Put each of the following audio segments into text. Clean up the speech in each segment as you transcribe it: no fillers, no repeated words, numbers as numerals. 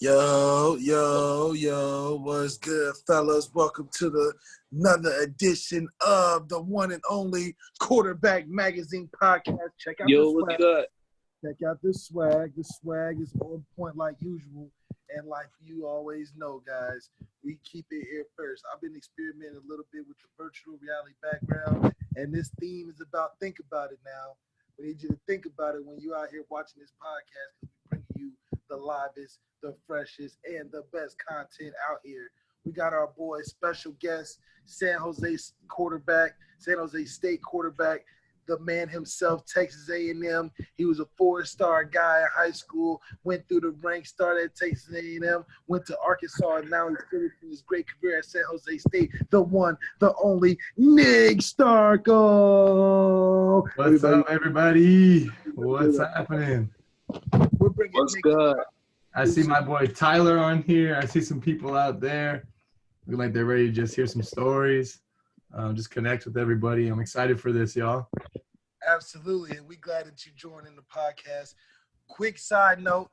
Yo, what's good, fellas? Welcome to another edition of the one and only Quarterback Magazine podcast. Check out the what's swag. good? Check out the swag. The swag is on point like usual. And like you always know, guys, we keep it here first. I've been experimenting a little bit with the virtual reality background, and this theme is about think about it now. We need you to think about it when you're out here watching this podcast, because we bring you the livest, the freshest, and the best content out here. We got our boy, special guest, San Jose State quarterback, the man himself, Texas A&M. He was a 4-star guy in high school, went through the ranks, started at Texas A&M, went to Arkansas, and now he's finishing his great career at San Jose State. The one, the only, Nick Starkel. What's up, everybody? What's happening? We're bringing What's Nick good? I see my boy Tyler on here. I see some people out there. Look like they're ready to just hear some stories. Just connect with everybody. I'm excited for this, y'all. Absolutely, and we're glad that you joined in the podcast. Quick side note,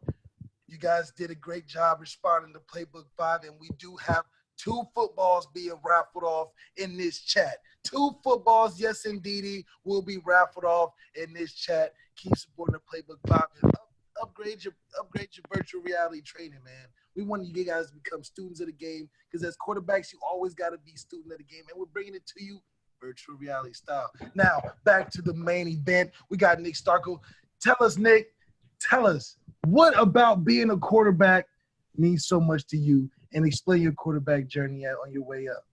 you guys did a great job responding to Playbook 5, and we do have 2 footballs being raffled off in this chat. 2 footballs, yes indeedy, will be raffled off in this chat. Keep supporting the Playbook 5 and upgrade your virtual reality training, man. We want you guys to become students of the game, because as quarterbacks, you always got to be student of the game, and we're bringing it to you virtual reality style. Now, back to the main event. We got Nick Starkel. Tell us, Nick, what about being a quarterback means so much to you, and explain your quarterback journey on your way up.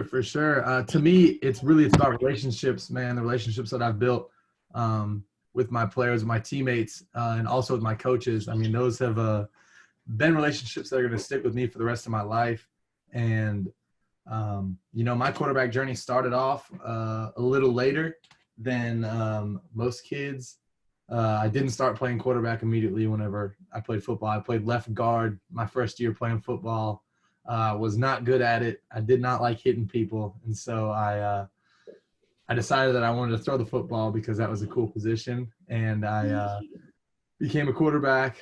For sure. To me, it's about relationships, man, the relationships that I've built with my players, my teammates, and also with my coaches. I mean, those have been relationships that are going to stick with me for the rest of my life. And my quarterback journey started off a little later than most kids. I didn't start playing quarterback immediately whenever I played football. I played left guard my first year playing football. Was not good at it. I did not like hitting people. And so I decided that I wanted to throw the football because that was a cool position. And I became a quarterback.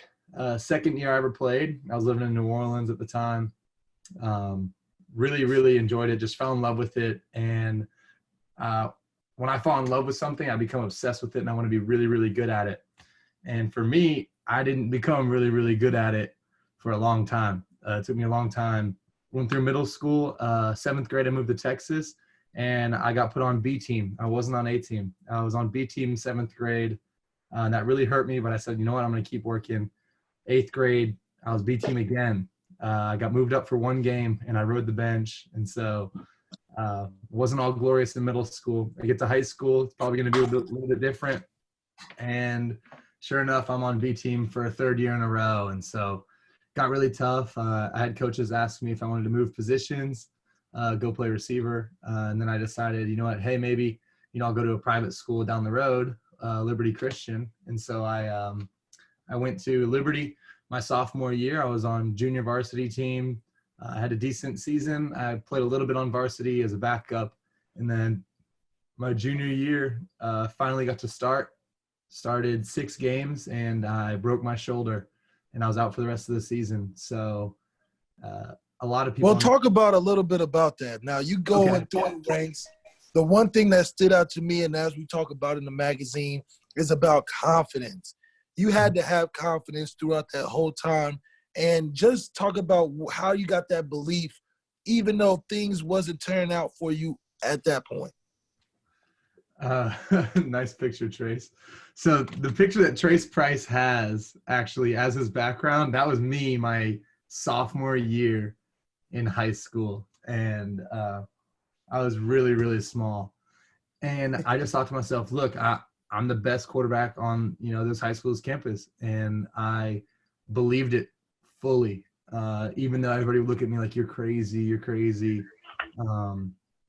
Second year I ever played. I was living in New Orleans at the time. Really, really enjoyed it. Just fell in love with it. And when I fall in love with something, I become obsessed with it, and I want to be really, really good at it. And for me, I didn't become really, really good at it for a long time. It took me a long time. Went through middle school. 7th grade, I moved to Texas, and I got put on B team. I wasn't on A team. I was on B team 7th grade. And that really hurt me, but I said, you know what, I'm going to keep working. 8th grade, I was B team again. I got moved up for 1 game, and I rode the bench. And so it wasn't all glorious in middle school. I get to high school, it's probably going to be a little bit different. And sure enough, I'm on B team for a 3rd year in a row. And so got really tough. I had coaches ask me if I wanted to move positions, go play receiver. And then I decided, you know what, hey, maybe, I'll go to a private school down the road, Liberty Christian. And so I went to Liberty my sophomore year. I was on junior varsity team. I had a decent season. I played a little bit on varsity as a backup. And then my junior year, finally got to started 6 games, and I broke my shoulder, and I was out for the rest of the season. So a lot of people. Well, talk about a little bit about that. Now, you go in through ranks. The one thing that stood out to me, and as we talk about in the magazine, is about confidence. You had to have confidence throughout that whole time. And just talk about how you got that belief, even though things wasn't turning out for you at that point. Nice picture, Trace. So the picture that Trace Price has actually as his background, that was me my sophomore year in high school. And I was really, really small. And I just thought to myself, look, I'm the best quarterback on, this high school's campus. And I believed it fully, even though everybody would look at me like, you're crazy. 7th,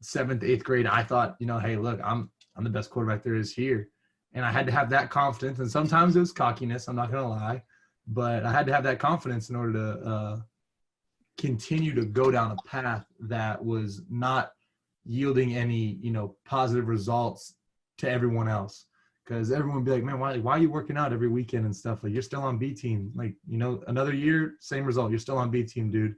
8th grade, I thought, hey, look, I'm the best quarterback there is here. And I had to have that confidence. And sometimes it was cockiness, I'm not going to lie. But I had to have that confidence in order to continue to go down a path that was not yielding any, positive results to everyone else. because everyone would be like, man, why are you working out every weekend and stuff? Like, you're still on B team. Like, another year, same result. You're still on B team, dude.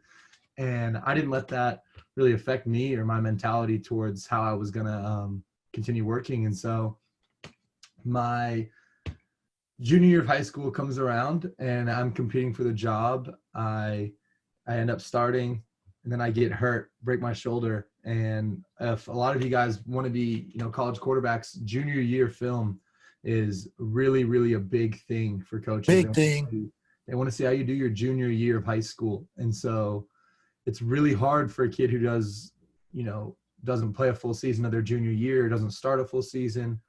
And I didn't let that really affect me or my mentality towards how I was going to continue working. And so my junior year of high school comes around and I'm competing for the job. I end up starting, and then I get hurt, break my shoulder. And if a lot of you guys want to be, college quarterbacks, junior year film is really, really a big thing for coaches. Big thing. They want to see how you do your junior year of high school. And so it's really hard for a kid who doesn't play a full season of their junior year, doesn't start a full season.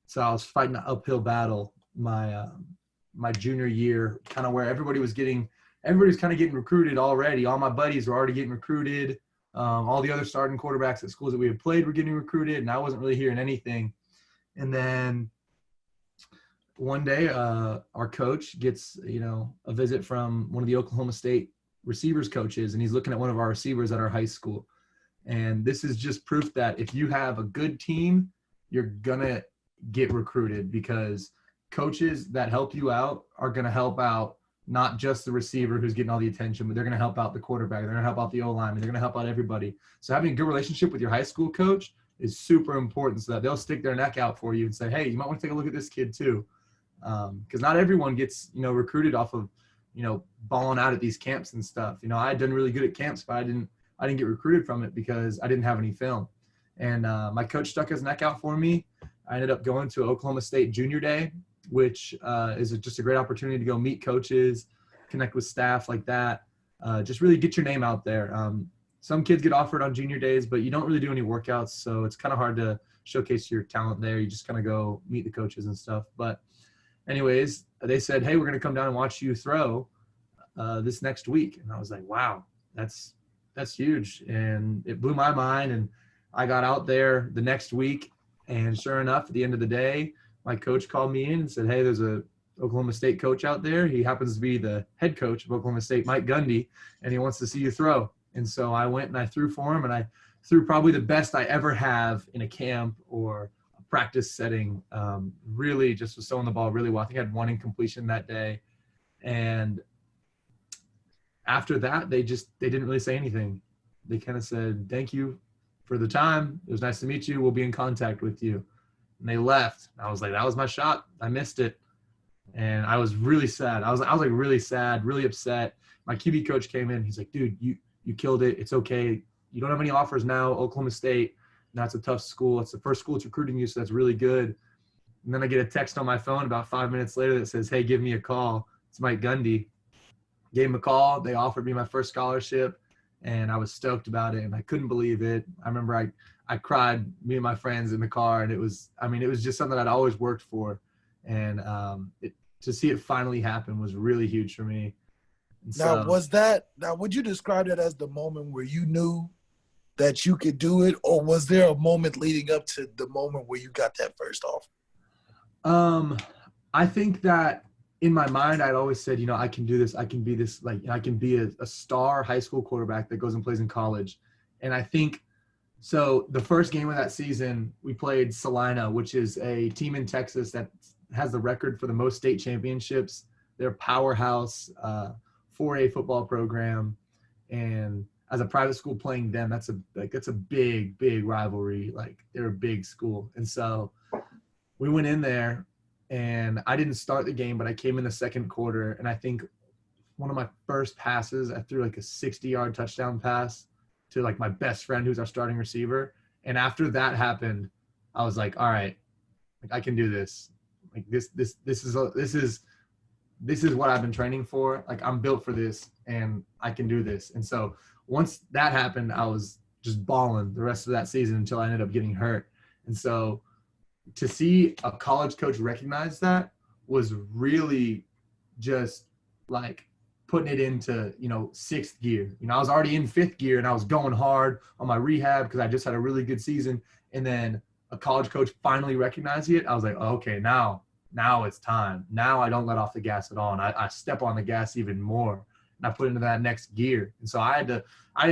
So I was fighting an uphill battle my junior year, kind of where everybody's kind of getting recruited already. All my buddies were already getting recruited. All the other starting quarterbacks at schools that we had played were getting recruited, and I wasn't really hearing anything. And then one day, our coach gets, a visit from one of the Oklahoma State receivers coaches, and he's looking at one of our receivers at our high school. And this is just proof that if you have a good team, you're going to get recruited, because coaches that help you out are going to help out not just the receiver who's getting all the attention, but they're going to help out the quarterback. They're going to help out the O-lineman. They're going to help out everybody. So having a good relationship with your high school coach is super important, so that they'll stick their neck out for you and say, hey, you might want to take a look at this kid too. Because not everyone gets, recruited off of, balling out at these camps and stuff. I had done really good at camps, but I didn't get recruited from it because I didn't have any film. And my coach stuck his neck out for me. I ended up going to Oklahoma State Junior Day, which is just a great opportunity to go meet coaches, connect with staff like that, just really get your name out there. Some kids get offered on junior days, but you don't really do any workouts, so it's kind of hard to showcase your talent there. You just kind of go meet the coaches and stuff. But anyways, they said, hey, we're going to come down and watch you throw this next week. And I was like, wow, that's huge. And it blew my mind. And I got out there the next week, and sure enough, at the end of the day, my coach called me in and said, hey, there's a Oklahoma State coach out there. He happens to be the head coach of Oklahoma State, Mike Gundy, and he wants to see you throw. And so I went and I threw for him, and I threw probably the best I ever have in a camp or a practice setting. Really just was throwing the ball really well. I think I had one incompletion that day. And after that, they didn't really say anything. They kind of said, thank you for the time. It was nice to meet you. We'll be in contact with you. And they left. I was like, that was my shot. I missed it. And I was really sad. I was like really sad, really upset. My QB coach came in. He's like, dude, you killed it. It's okay. You don't have any offers now. Oklahoma State, that's a tough school. It's the first school that's recruiting you, so that's really good. And then I get a text on my phone about 5 minutes later that says, hey, give me a call. It's Mike Gundy. Gave him a call. They offered me my first scholarship, and I was stoked about it, and I couldn't believe it. I remember I cried, me and my friends in the car, and it was just something I'd always worked for. And to see it finally happen was really huge for me. And now, would you describe that as the moment where you knew that you could do it, or was there a moment leading up to the moment where you got that first offer? I think that in my mind, I'd always said, I can do this. I can be this, I can be a star high school quarterback that goes and plays in college. And I think, so the first game of that season, we played Salina, which is a team in Texas that has the record for the most state championships. They're a powerhouse 4A football program. And as a private school playing them, that's a big, big rivalry. Like, they're a big school. And so we went in there, and I didn't start the game, but I came in the second quarter. And I think one of my first passes, I threw like a 60-yard touchdown pass to like my best friend, who's our starting receiver. And after that happened, I was like, all right, like, I can do this. Like this is what I've been training for. Like, I'm built for this, and I can do this. And so once that happened, I was just balling the rest of that season until I ended up getting hurt. And so to see a college coach recognize that was really just like putting it into, sixth gear. I was already in fifth gear, and I was going hard on my rehab because I just had a really good season. And then a college coach finally recognized it. I was like, oh, okay, now it's time. Now I don't let off the gas at all. And I step on the gas even more, and I put into that next gear. And so I had to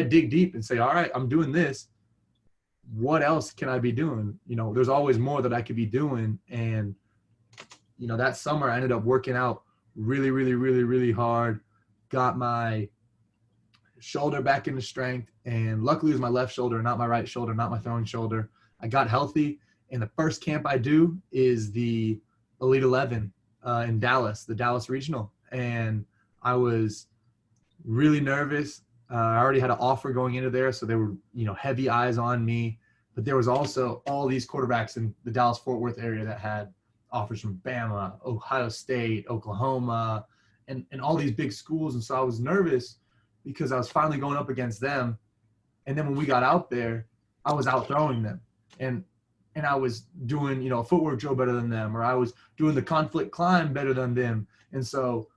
dig deep and say, all right, I'm doing this. What else can I be doing? There's always more that I could be doing. And that summer I ended up working out really, really, really, really hard, got my shoulder back into strength, and luckily it was my left shoulder, not my right shoulder, not my throwing shoulder. I got healthy, and the first camp I do is the Elite 11 in Dallas, the Dallas Regional, and I was really nervous. I already had an offer going into there, so there were heavy eyes on me, but there was also all these quarterbacks in the Dallas-Fort Worth area that had offers from Bama, Ohio State, Oklahoma, and all these big schools, and so I was nervous because I was finally going up against them. And then when we got out there, I was out throwing them. And I was doing, a footwork drill better than them, or I was doing the conflict climb better than them. And so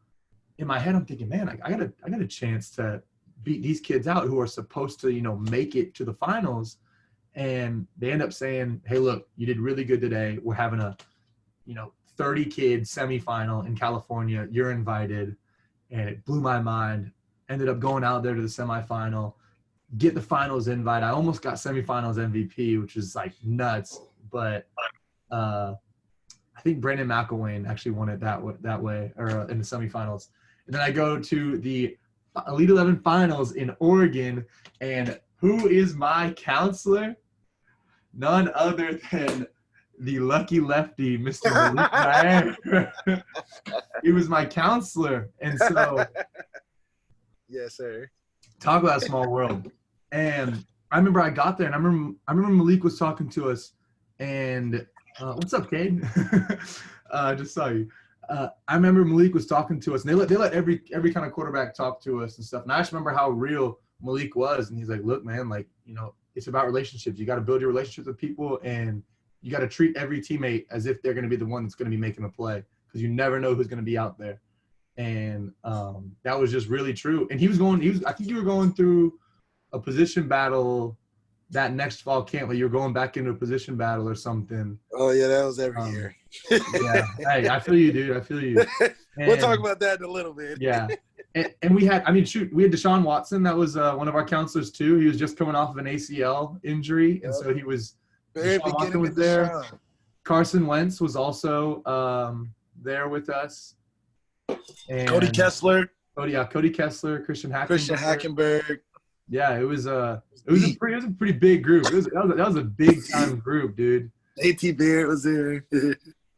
in my head, I'm thinking, man, I got a chance to beat these kids out who are supposed to, make it to the finals. And they end up saying, hey, look, you did really good today. We're having a, 30 kid semifinal in California. You're invited. And it blew my mind. Ended up going out there to the semifinal, get the finals invite. I almost got semifinals MVP, which is like nuts. But I think Brandon McElwain actually won it that way, or in the semifinals. And then I go to the Elite 11 finals in Oregon. And who is my counselor? None other than the lucky lefty, Mr. Malik Nair. He was my counselor. And so – yes, sir. Talk about a small world. And I remember I got there, and I remember Malik was talking to us, and what's up, Cade? Just saw you. I remember Malik was talking to us, and they let every kind of quarterback talk to us and stuff. And I just remember how real Malik was, and he's like, look, man, like, it's about relationships. You got to build your relationships with people, and you got to treat every teammate as if they're going to be the one that's going to be making a play, because you never know who's going to be out there. And that was just really true. And I think you were going through a position battle that next fall camp. Like you were going back into a position battle or something. Oh yeah, that was every year. Yeah. Hey, I feel you, dude. I feel you. We'll talk about that in a little bit. Yeah. And we had Deshaun Watson. That was one of our counselors too. He was just coming off of an ACL injury. And so he was – Deshaun Watson was there. Carson Wentz was also there with us. And Cody Kessler, Christian Hackenberg. Yeah, it was a pretty big group. That was a big time group, dude. JT Barrett was there.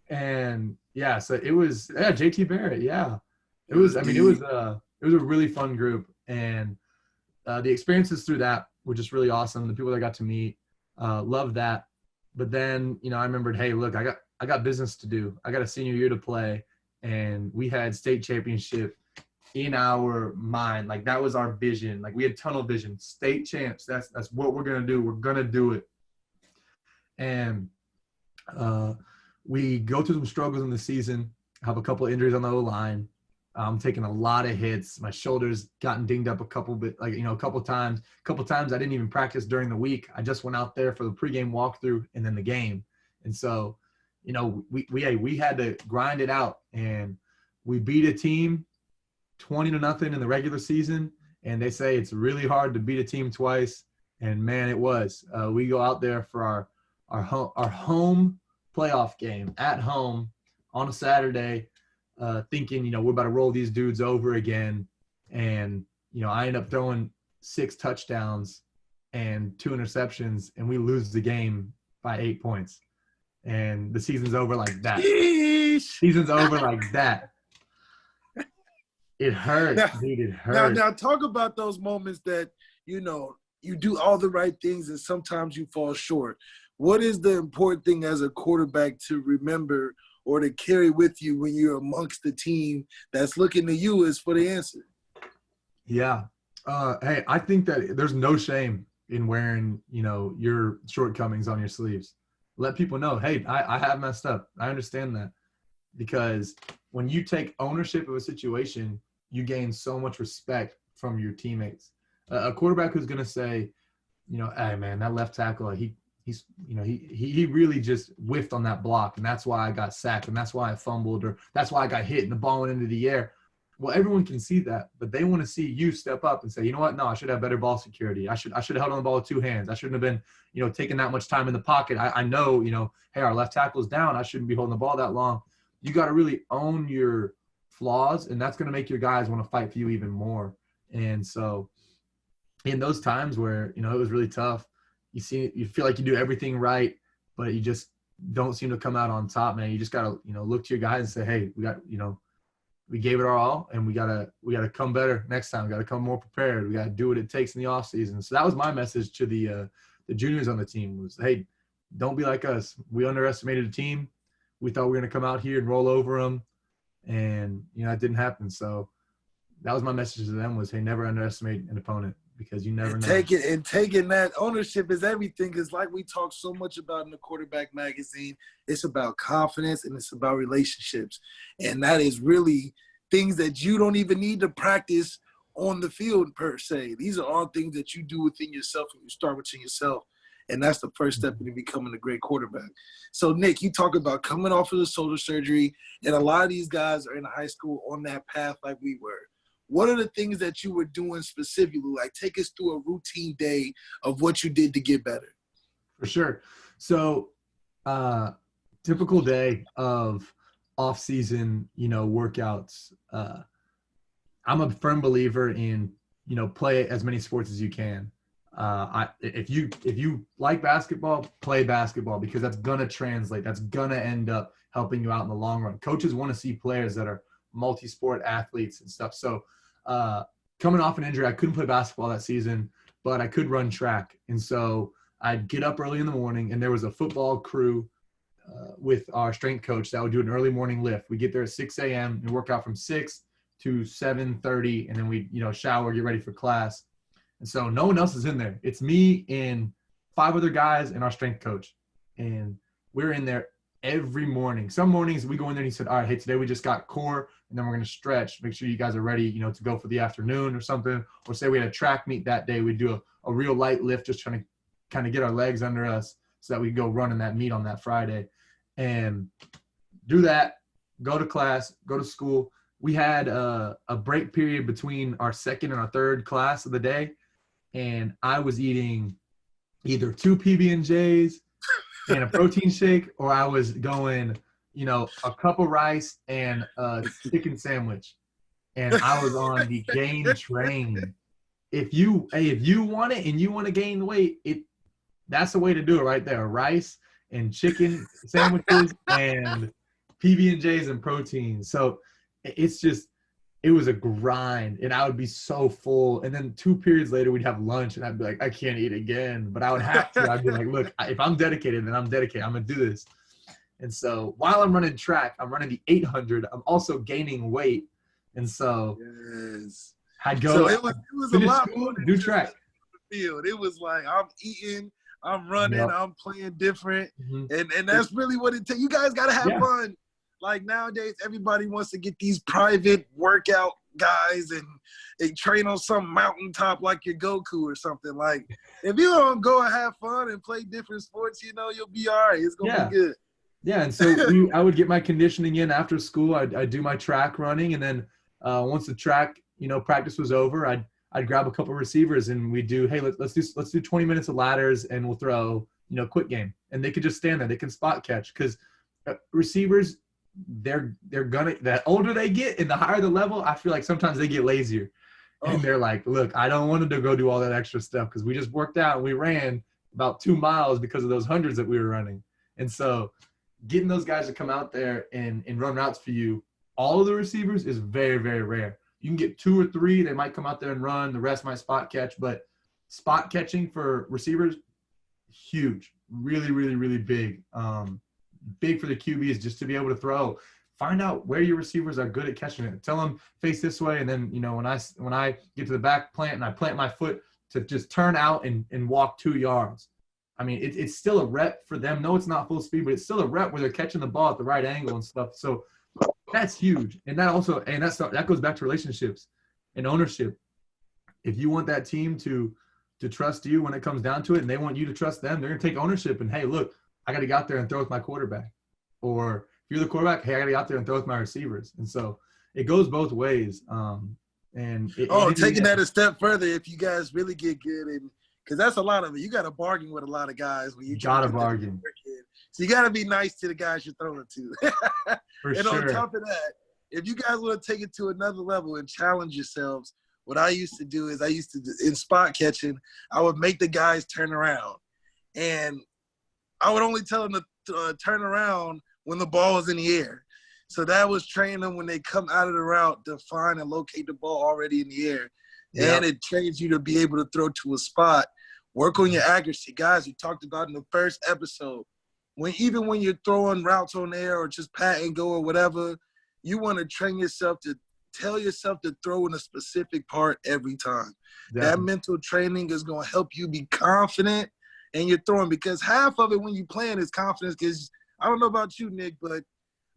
And yeah, so it was JT Barrett. Yeah, it was. I mean, it was a really fun group, and the experiences through that were just really awesome. The people that I got to meet, loved that. But then I remembered, hey, look, I got business to do. I got a senior year to play. And we had state championship in our mind. Like that was our vision. Like we had tunnel vision, state champs. That's what we're going to do. We're going to do it. And we go through some struggles in the season, have a couple of injuries on the O-line. I'm taking a lot of hits. My shoulders gotten dinged up a couple times. A couple times I didn't even practice during the week. I just went out there for the pregame walkthrough and then the game. And so we had to grind it out, and we beat a team 20-0 in the regular season. And they say it's really hard to beat a team twice. And man, it was. We go out there for our home playoff game at home on a Saturday, thinking, we're about to roll these dudes over again. And, I end up throwing 6 touchdowns and 2 interceptions, and we lose the game by 8 points. And the season's over like that. Season's over like that. It hurt, dude. It hurt. Now talk about those moments that, you do all the right things and sometimes you fall short. What is the important thing as a quarterback to remember or to carry with you when you're amongst the team that's looking to you as for the answer? Yeah. Hey, I think that there's no shame in wearing, your shortcomings on your sleeves. Let people know, hey, I have messed up. I understand that. Because when you take ownership of a situation, you gain so much respect from your teammates. A quarterback who's going to say, hey, man, that left tackle, he really just whiffed on that block, and that's why I got sacked, and that's why I fumbled, or that's why I got hit and the ball went into the air. Well, everyone can see that, but they want to see you step up and say, you know what? No, I should have better ball security. I should have held on the ball with 2 hands. I shouldn't have been, taking that much time in the pocket. I know, hey, our left tackle's down. I shouldn't be holding the ball that long. you got to really own your flaws, and that's going to make your guys want to fight for you even more. And so in those times where, it was really tough, you feel like you do everything right, but you just don't seem to come out on top, man. You just got to, look to your guys and say, hey, we gave it our all, and we gotta come better next time. We gotta come more prepared. We gotta do what it takes in the off season. So that was my message to the juniors on the team was, hey, don't be like us. We underestimated the team. We thought we were gonna come out here and roll over them, and it didn't happen. So that was my message to them was, hey, never underestimate an opponent because you never know. Taking that ownership is everything, because like we talk so much about in the Quarterback Magazine, it's about confidence and it's about relationships. And that is really things that you don't even need to practice on the field per se. These are all things that you do within yourself, and you start within yourself. And that's the first step in becoming a great quarterback. So, Nick, you talk about coming off of the shoulder surgery, and a lot of these guys are in high school on that path like we were. What are the things that you were doing specifically? Like, take us through a routine day of what you did to get better. For sure. So, typical day of off-season, workouts. I'm a firm believer in, play as many sports as you can. If you like basketball, play basketball, because that's gonna translate. That's gonna end up helping you out in the long run. Coaches want to see players that are multi-sport athletes and stuff. So, coming off an injury, I couldn't play basketball that season, but I could run track. And so I'd get up early in the morning, and there was a football crew with our strength coach that would do an early morning lift. We get there at 6 a.m. and work out from 6 to 7:30, and then we, shower, get ready for class. And so no one else is in there. It's me and 5 other guys and our strength coach. And we're in there every morning. Some mornings we go in there and he said, all right, hey, today we just got core, and then we're going to stretch. Make sure you guys are ready, to go for the afternoon or something. Or say we had a track meet that day. We'd do a real light lift, just trying to kind of get our legs under us so that we could go run in that meet on that Friday. And do that, go to class, go to school. We had a break period between our second and our third class of the day, and I was eating either 2 PB&Js and a protein shake, or I was going, a cup of rice and a chicken sandwich, and I was on the gain train. If you want it and you want to gain weight, that's the way to do it right there. Rice and chicken sandwiches and PB&Js and protein. So it was a grind, and I would be so full. And then 2 periods later, we'd have lunch, and I'd be like, I can't eat again. But I would have to. I'd be like, look, if I'm dedicated, then I'm dedicated. I'm going to do this. And so while I'm running track, I'm running the 800. I'm also gaining weight. And so yes. I'd go. So it was a lot more than do track. The field. It was like I'm eating, I'm running, Yep. I'm playing different. Mm-hmm. And that's really what it takes. You guys got to have fun. Like nowadays, everybody wants to get these private workout guys and they train on some mountaintop like your Goku or something. Like, if you don't go and have fun and play different sports, you'll be all right. It's going to be good. Yeah, and so I would get my conditioning in after school. I'd do my track running, and then once the track, practice was over, I'd grab a couple of receivers, and we'd do, hey, let's do 20 minutes of ladders, and we'll throw, quick game. And they could just stand there. They can spot catch, because receivers – they're gonna, the older they get and the higher the level, I feel like sometimes they get lazier, and they're like, look, I don't want to go do all that extra stuff because we just worked out and we ran about 2 miles because of those hundreds that we were running. And so getting those guys to come out there and run routes for you, all of the receivers, is very, very rare. You can get 2 or 3, they might come out there and run, the rest might spot catch, but spot catching for receivers, huge, really, really, really big. Big for the QBs, just to be able to throw. Find out where your receivers are good at catching it. Tell them face this way, and then when I get to the back plant and I plant my foot to just turn out and walk 2 yards. I mean, it's still a rep for them. No, it's not full speed, but it's still a rep where they're catching the ball at the right angle and stuff. So that's huge, and that goes back to relationships and ownership. If you want that team to trust you when it comes down to it, and they want you to trust them, they're gonna take ownership. And hey, look, I got to get out there and throw with my quarterback. Or if you're the quarterback, hey, I got to get out there and throw with my receivers. And so it goes both ways. Taking that a step further, if you guys really get good, and because that's a lot of it. You got to bargain with a lot of guys when you got to bargain. So you got to be nice to the guys you're throwing to. For And sure. on top of that, if you guys want to take it to another level and challenge yourselves, what I used to do is in spot catching, I would make the guys turn around. And I would only tell them to turn around when the ball was in the air. So that was training them when they come out of the route to find and locate the ball already in the air. Yeah. And it trains you to be able to throw to a spot. Work on your accuracy. Guys, we talked about in the first episode, even when you're throwing routes on air or just pat and go or whatever, you want to train yourself to tell yourself to throw in a specific part every time. Definitely. That mental training is going to help you be confident in your throwing, because half of it when you playing is confidence. Because I don't know about you, Nick, but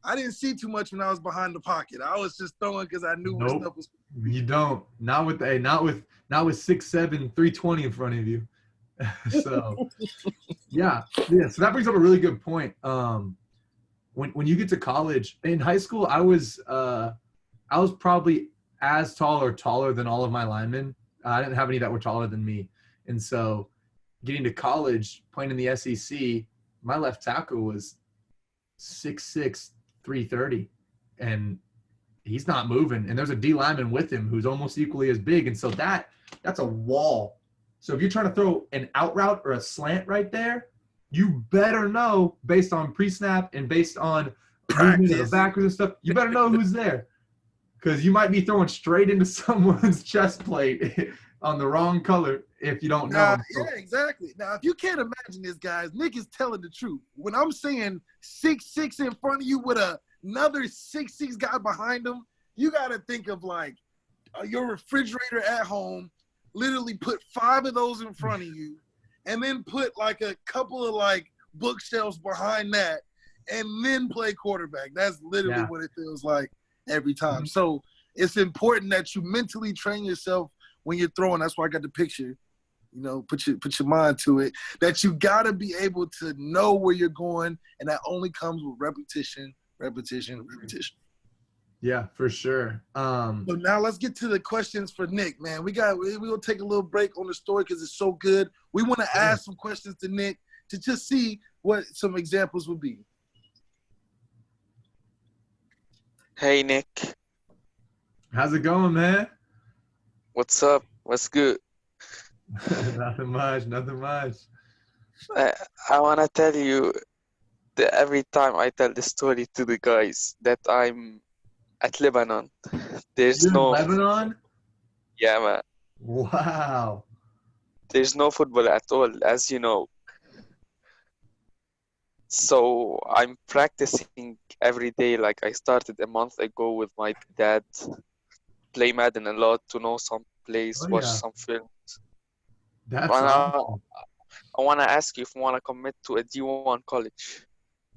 I didn't see too much when I was behind the pocket. I was just throwing because I knew where stuff was. You don't. Not with 6'7", 320 in front of you. So yeah. So that brings up a really good point. When you get to college, in high school, I was probably as tall or taller than all of my linemen. I didn't have any that were taller than me, and so getting to college, playing in the SEC, my left tackle was 6'6", 330, and he's not moving. And there's a D lineman with him who's almost equally as big, and so that's a wall. So if you're trying to throw an out route or a slant right there, you better know, based on pre-snap and based on movement of the backwards and stuff, you better know who's there. Because you might be throwing straight into someone's chest plate on the wrong color if you don't know. Yeah, exactly. Now, if you can't imagine this, guys, Nick is telling the truth. When I'm saying 6'6" in front of you with another 6'6" guy behind him, you got to think of like your refrigerator at home, literally put 5 of those in front of you, and then put like a couple of like bookshelves behind that, and then play quarterback. That's literally what it feels like every time. Mm-hmm. So it's important that you mentally train yourself when you're throwing. That's why I got the picture. You know, put your mind to it. That you got to be able to know where you're going, and that only comes with repetition. Yeah, for sure. So now let's get to the questions for Nick, man. We'll take a little break on the story because it's so good. We want to ask some questions to Nick to just see what some examples would be. Hey, Nick. How's it going, man? What's up? What's good? Nothing much. I want to tell you that every time I tell the story to the guys that I'm at Lebanon, there's You're no Lebanon? Yeah, man. Wow. There's no football at all, as you know. So I'm practicing every day. Like I started a month ago with my dad. Play Madden a lot to know some plays, watch some films. That's awesome. I want to ask you if you want to commit to a D1 college.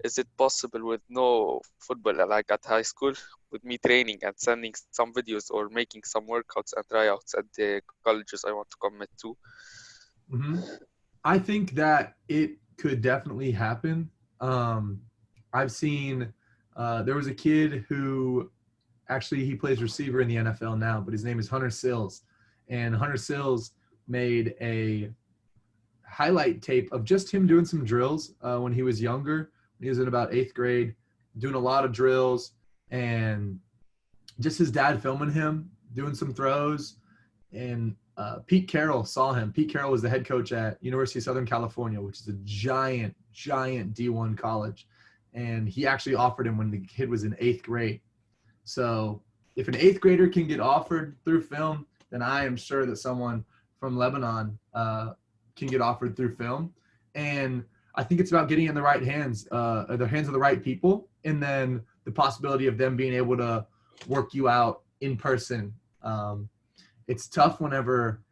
Is it possible with no football like at high school, with me training and sending some videos or making some workouts and tryouts at the colleges I want to commit to? Mm-hmm. I think that it could definitely happen. I've seen there was a kid who actually he plays receiver in the NFL now, but his name is Hunter Sills. And Hunter Sills made a highlight tape of just him doing some drills when he was younger. He was in about 8th grade, doing a lot of drills, and just his dad filming him, doing some throws. And Pete Carroll saw him. Pete Carroll was the head coach at University of Southern California, which is a giant D1 college. And he actually offered him when the kid was in 8th grade. So if an 8th grader can get offered through film, then I am sure that someone from Lebanon can get offered through film. And I think it's about getting in the right hands, the hands of the right people, and then the possibility of them being able to work you out in person. It's tough whenever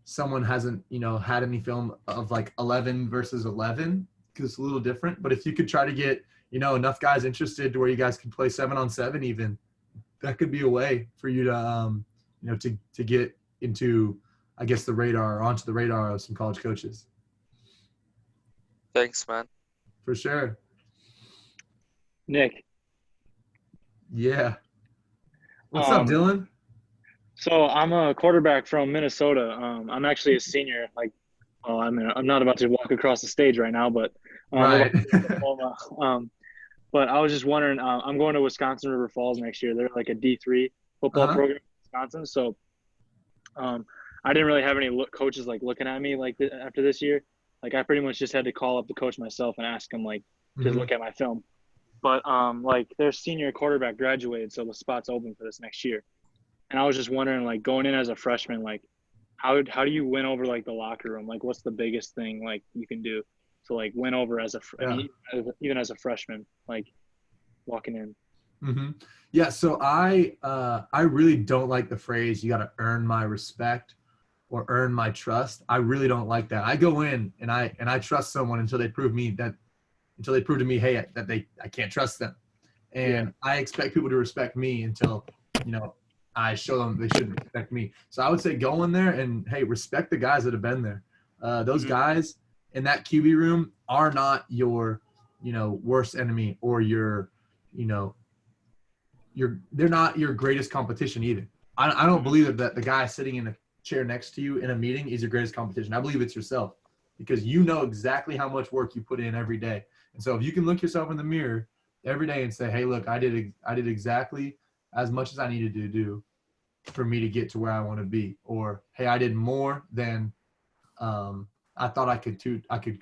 someone hasn't, had any film of like 11 versus 11, because it's a little different. But if you could try to get, enough guys interested to where you guys can play 7-on-7 even, that could be a way for you to, to get into, I guess, onto the radar of some college coaches. Thanks, man. For sure. Nick. Yeah. What's up, Dylan? So I'm a quarterback from Minnesota. I'm actually a senior. I'm not about to walk across the stage right now, but Right. Diploma. But I was just wondering, I'm going to Wisconsin River Falls next year. They're like a D3 football program in Wisconsin. So I didn't really have any coaches like looking at me like after this year. Like I pretty much just had to call up the coach myself and ask him like just look at my film. But like their senior quarterback graduated, so the spot's open for this next year. And I was just wondering, like going in as a freshman, like how do you win over like the locker room? Like what's the biggest thing like you can do to like win over as I mean, even as a freshman, like walking in? Yeah, so I really don't like the phrase "you got to earn my respect" or "earn my trust." I really don't like that. I go in and I trust someone until they prove to me, hey, that I can't trust them, and I expect people to respect me until I show them they shouldn't respect me. So I would say go in there and hey, respect the guys that have been there. Those guys in that QB room are not your worst enemy or your they're not your greatest competition either. I don't believe that the guy sitting in a chair next to you in a meeting is your greatest competition. I believe it's yourself, because you know exactly how much work you put in every day. And so if you can look yourself in the mirror every day and say, hey, look, I did exactly as much as I needed to do for me to get to where I want to be, or hey, I did more than I thought I could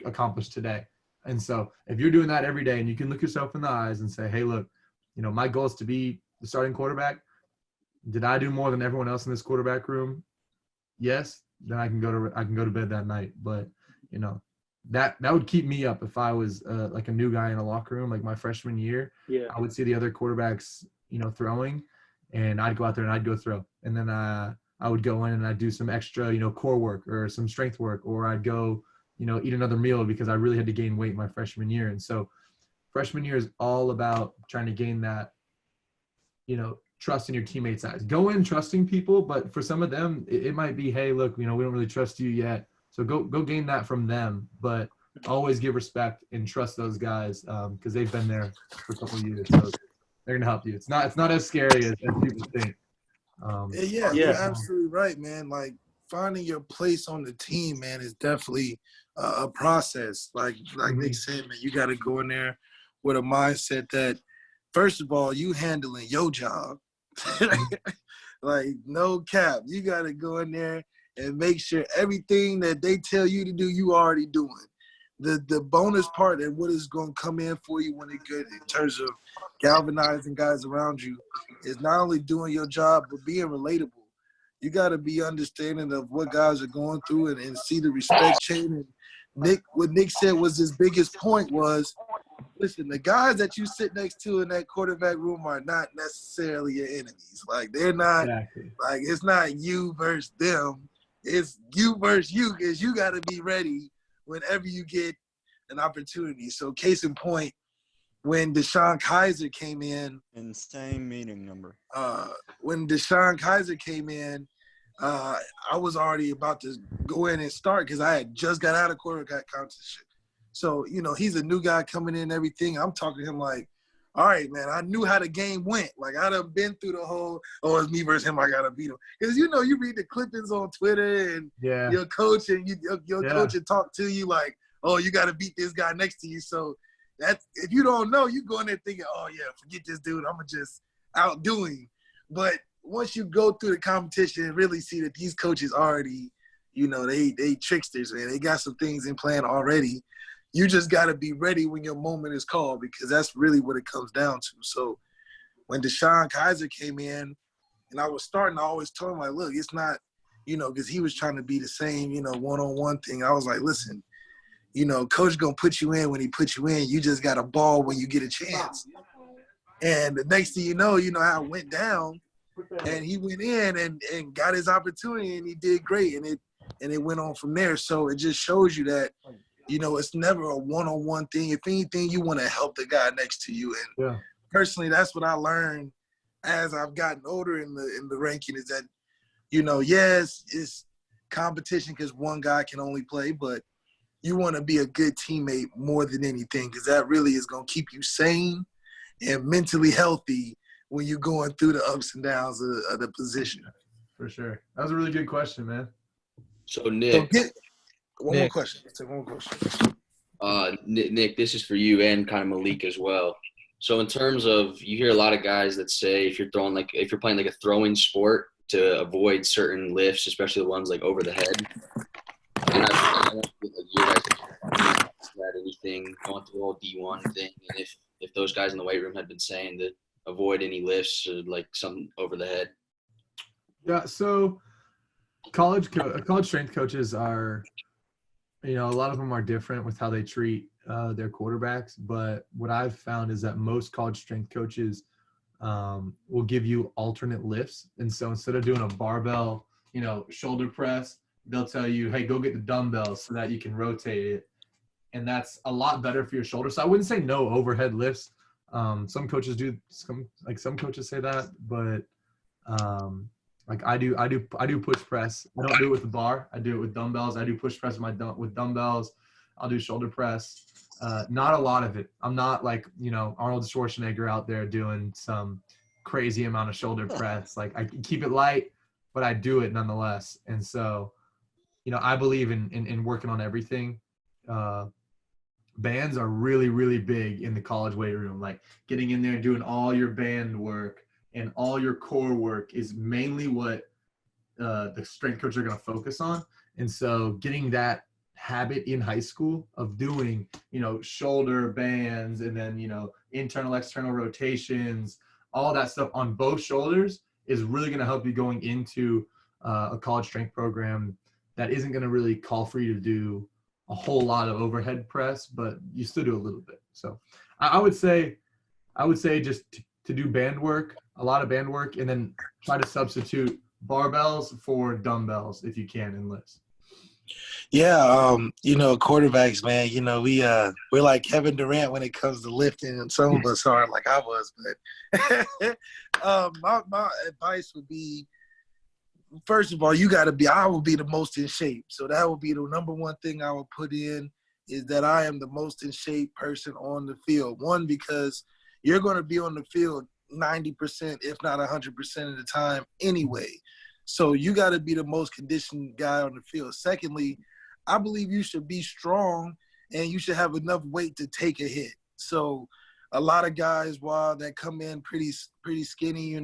accomplish today. And so if you're doing that every day and you can look yourself in the eyes and say, hey, look, my goal is to be the starting quarterback. Did I do more than everyone else in this quarterback room? Yes. Then I can go to bed that night. But that would keep me up if I was like a new guy in a locker room, like my freshman year. Yeah. I would see the other quarterbacks, throwing, and I'd go out there and I'd go throw. And then I would go in and I'd do some extra, core work or some strength work, or I'd go, eat another meal because I really had to gain weight my freshman year. And so freshman year is all about trying to gain that, trust in your teammates' eyes. Go in trusting people, but for some of them, it might be, hey, look, we don't really trust you yet. So go gain that from them, but always give respect and trust those guys because they've been there for a couple of years. So they're gonna help you. It's not as scary as people think. You're absolutely right, man. Like finding your place on the team, man, is definitely a process. Like they said, man, you got to go in there with a mindset that, first of all, you handling your job. Like no cap, you got to go in there and make sure everything that they tell you to do, you already doing. The bonus part and what is going to come in for you when it good in terms of galvanizing guys around you is not only doing your job but being relatable. You got to be understanding of what guys are going through and see the respect chain. And what Nick said was his biggest point was, listen, the guys that you sit next to in that quarterback room are not necessarily your enemies. Like they're not like it's not you versus them. It's you versus you, because you got to be ready whenever you get an opportunity. So case in point, when Deshaun Kaiser came in. Insane meeting number. When Deshaun Kaiser came in, I was already about to go in and start because I had just got out of quarterback competition. So, he's a new guy coming in and everything. I'm talking to him like, all right, man, I knew how the game went. Like, I'd have been through the whole, it's me versus him, I got to beat him. Because, you read the clippings on Twitter and your coach and your coach will talk to you like, oh, you got to beat this guy next to you. So, that's if you don't know, you go in there thinking, oh, yeah, forget this dude. I'm going to just outdo him. But once you go through the competition and really see that these coaches already, they tricksters, man. They got some things in plan already. You just got to be ready when your moment is called, because that's really what it comes down to. So when Deshaun Kaiser came in and I was starting, I always told him, like, look, it's not, because he was trying to be the same, one-on-one thing. I was like, listen, coach going to put you in when he puts you in. You just got to ball when you get a chance. And the next thing you know how it went down. And he went in and got his opportunity, and he did great. And it went on from there. So it just shows you that, it's never a one-on-one thing. If anything, you want to help the guy next to you. And personally, that's what I learned as I've gotten older in the ranking is that, yes, it's competition because one guy can only play, but you want to be a good teammate more than anything, because that really is going to keep you sane and mentally healthy when you're going through the ups and downs of the position. For sure. That was a really good question, man. So, Nick. One more question. Nick, this is for you and kind of Malik as well. So in terms of, you hear a lot of guys that say if you're playing like a throwing sport to avoid certain lifts, especially the ones like over the head. And I want to get like your guys that anything going through the whole D1 thing, and if those guys in the weight room had been saying to avoid any lifts or like something over the head. Yeah, so college strength coaches are, a lot of them are different with how they treat their quarterbacks. But what I've found is that most college strength coaches will give you alternate lifts. And so instead of doing a barbell, shoulder press, they'll tell you, hey, go get the dumbbells so that you can rotate it. And that's a lot better for your shoulder. So I wouldn't say no overhead lifts. Some coaches do, some coaches say that, but like I do push press. I don't do it with the bar. I do it with dumbbells. I do push press with dumbbells. I'll do shoulder press. Not a lot of it. I'm not like, Arnold Schwarzenegger out there doing some crazy amount of shoulder press. Like I keep it light, but I do it nonetheless. And so, I believe in working on everything. Bands are really, really big in the college weight room. Like getting in there and doing all your band work and all your core work is mainly what the strength coaches are going to focus on. And so getting that habit in high school of doing, shoulder bands and then, internal, external rotations, all that stuff on both shoulders is really going to help you going into a college strength program that isn't going to really call for you to do a whole lot of overhead press, but you still do a little bit. So I would say just to do band work, a lot of band work, and then try to substitute barbells for dumbbells if you can in lifts. Yeah, quarterbacks, man, we're like Kevin Durant when it comes to lifting, and some of us are like I was, but my advice would be, first of all, I will be the most in shape. So that would be the number one thing I would put in, is that I am the most in shape person on the field. One, because you're going to be on the field 90%, if not 100% of the time anyway. So you got to be the most conditioned guy on the field. Secondly, I believe you should be strong and you should have enough weight to take a hit. So a lot of guys, while that come in pretty skinny,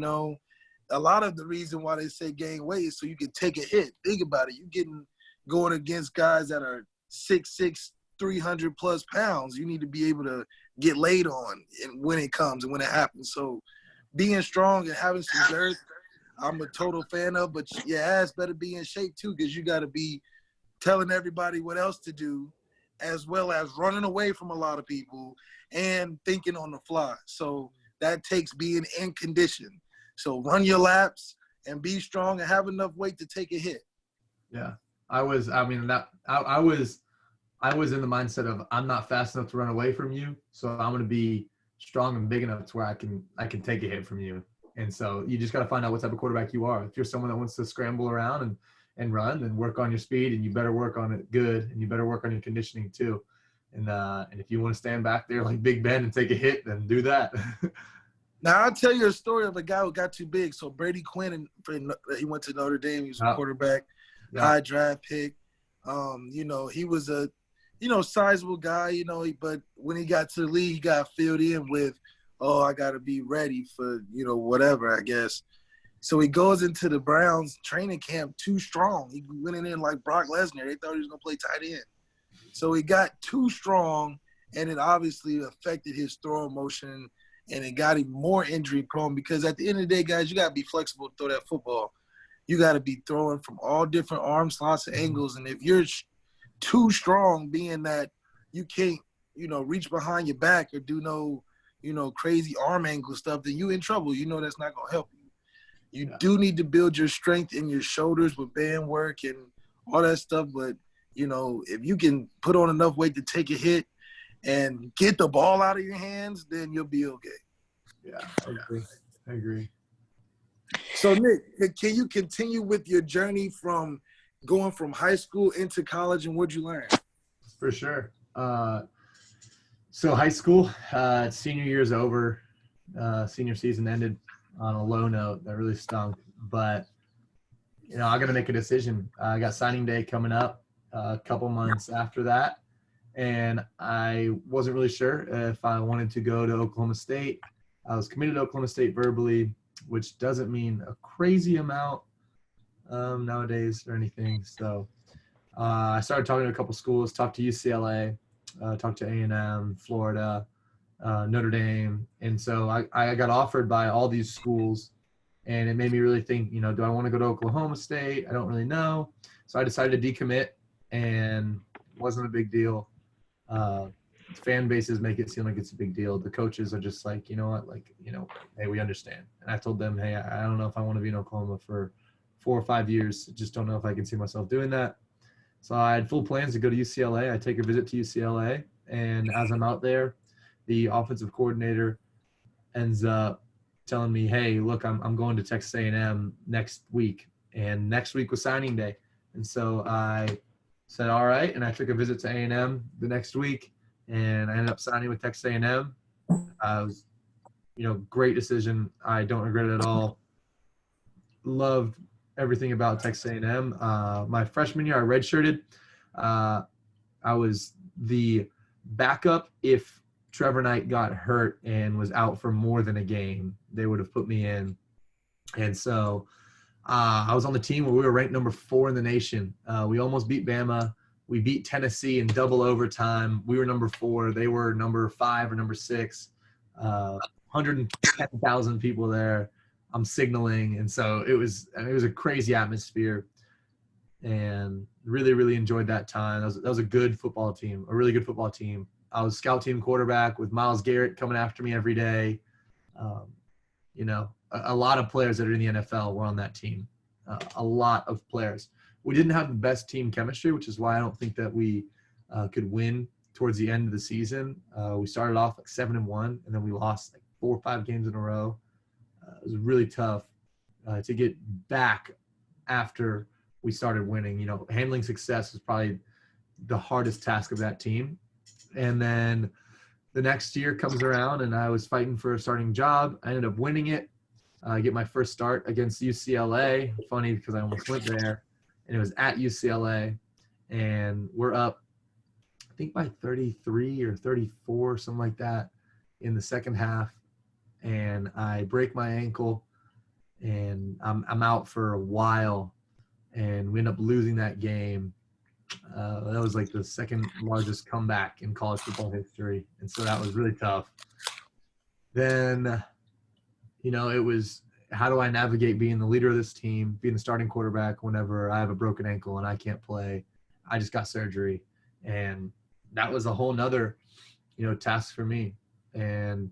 a lot of the reason why they say gain weight is so you can take a hit. Think about it. You're going against guys that are 6'6", 300 plus pounds. You need to be able to get laid on when it comes and when it happens. So being strong and having some girth, I'm a total fan of, but your ass better be in shape too, because you got to be telling everybody what else to do, as well as running away from a lot of people and thinking on the fly. So that takes being in condition. So run your laps and be strong and have enough weight to take a hit. Yeah, I was in the mindset of I'm not fast enough to run away from you, so I'm going to be strong and big enough to where I can take a hit from you. And so you just got to find out what type of quarterback you are. If you're someone that wants to scramble around and run, then work on your speed, and you better work on it good, and you better work on your conditioning too. And if you want to stand back there like Big Ben and take a hit, then do that. Now, I'll tell you a story of a guy who got too big. So Brady Quinn, he went to Notre Dame. He was a quarterback, high draft pick. He was a, sizable guy, but when he got to the league, he got filled in with, I got to be ready for, whatever, I guess. So he goes into the Browns training camp too strong. He went in like Brock Lesnar. They thought he was going to play tight end. So he got too strong, and it obviously affected his throwing motion, and it got him more injury prone, because at the end of the day, guys, you got to be flexible to throw that football. You got to be throwing from all different arm slots and angles. And if you're too strong, being that you can't, reach behind your back or do no, crazy arm angle stuff, then you in trouble. That's not going to help you. You do need to build your strength in your shoulders with band work and all that stuff. But, if you can put on enough weight to take a hit and get the ball out of your hands, then you'll be okay. Yeah, I agree. So, Nick, can you continue with your journey from going from high school into college, and what'd you learn? For sure. So high school, senior year's over. Senior season ended on a low note that really stunk. But, I got to make a decision. I got signing day coming up a couple months after that. and I wasn't really sure if I wanted to go to Oklahoma State. I was committed to Oklahoma State verbally, which doesn't mean a crazy amount nowadays or anything. So I started talking to a couple schools, talked to UCLA, talked to A&M, Florida, Notre Dame. And so I got offered by all these schools, and it made me really think, do I want to go to Oklahoma State? I don't really know. So I decided to decommit, and it wasn't a big deal. Fan bases make it seem like it's a big deal. The coaches are just like, you know what, hey, we understand. And I told them, hey, I don't know if I want to be in Oklahoma for 4 or 5 years. Just don't know if I can see myself doing that. So I had full plans to go to UCLA. I take a visit to UCLA, and as I'm out there, the offensive coordinator ends up telling me, hey, look, I'm going to Texas A&M next week. And next week was signing day. And so I said, all right. And I took a visit to A&M the next week, and I ended up signing with Texas A&M. It was, great decision. I don't regret it at all. Loved everything about Texas A&M. My freshman year, I redshirted. I was the backup. If Trevor Knight got hurt and was out for more than a game, they would have put me in. And so I was on the team where we were ranked number 4 in the nation. We almost beat Bama. We beat Tennessee in double overtime. We were number 4. They were number 5 or number 6. 110,000 people there. I'm signaling. And so it was a crazy atmosphere, and really, really enjoyed that time. That was a good football team, a really good football team. I was scout team quarterback with Myles Garrett coming after me every day. A lot of players that are in the NFL were on that team. A lot of players. We didn't have the best team chemistry, which is why I don't think that we could win towards the end of the season. We started off like 7-1, and then we lost like 4 or 5 games in a row. It was really tough to get back after we started winning. Handling success was probably the hardest task of that team. And then the next year comes around, and I was fighting for a starting job. I ended up winning it. I get my first start against UCLA. Funny because I almost went there, and it was at UCLA, and we're up, I think by 33 or 34, something like that, in the second half, and I break my ankle, and I'm out for a while, and we end up losing that game. That was like the second largest comeback in college football history, and so that was really tough. Then it was, how do I navigate being the leader of this team, being the starting quarterback whenever I have a broken ankle and I can't play? I just got surgery, and that was a whole nother, task for me. And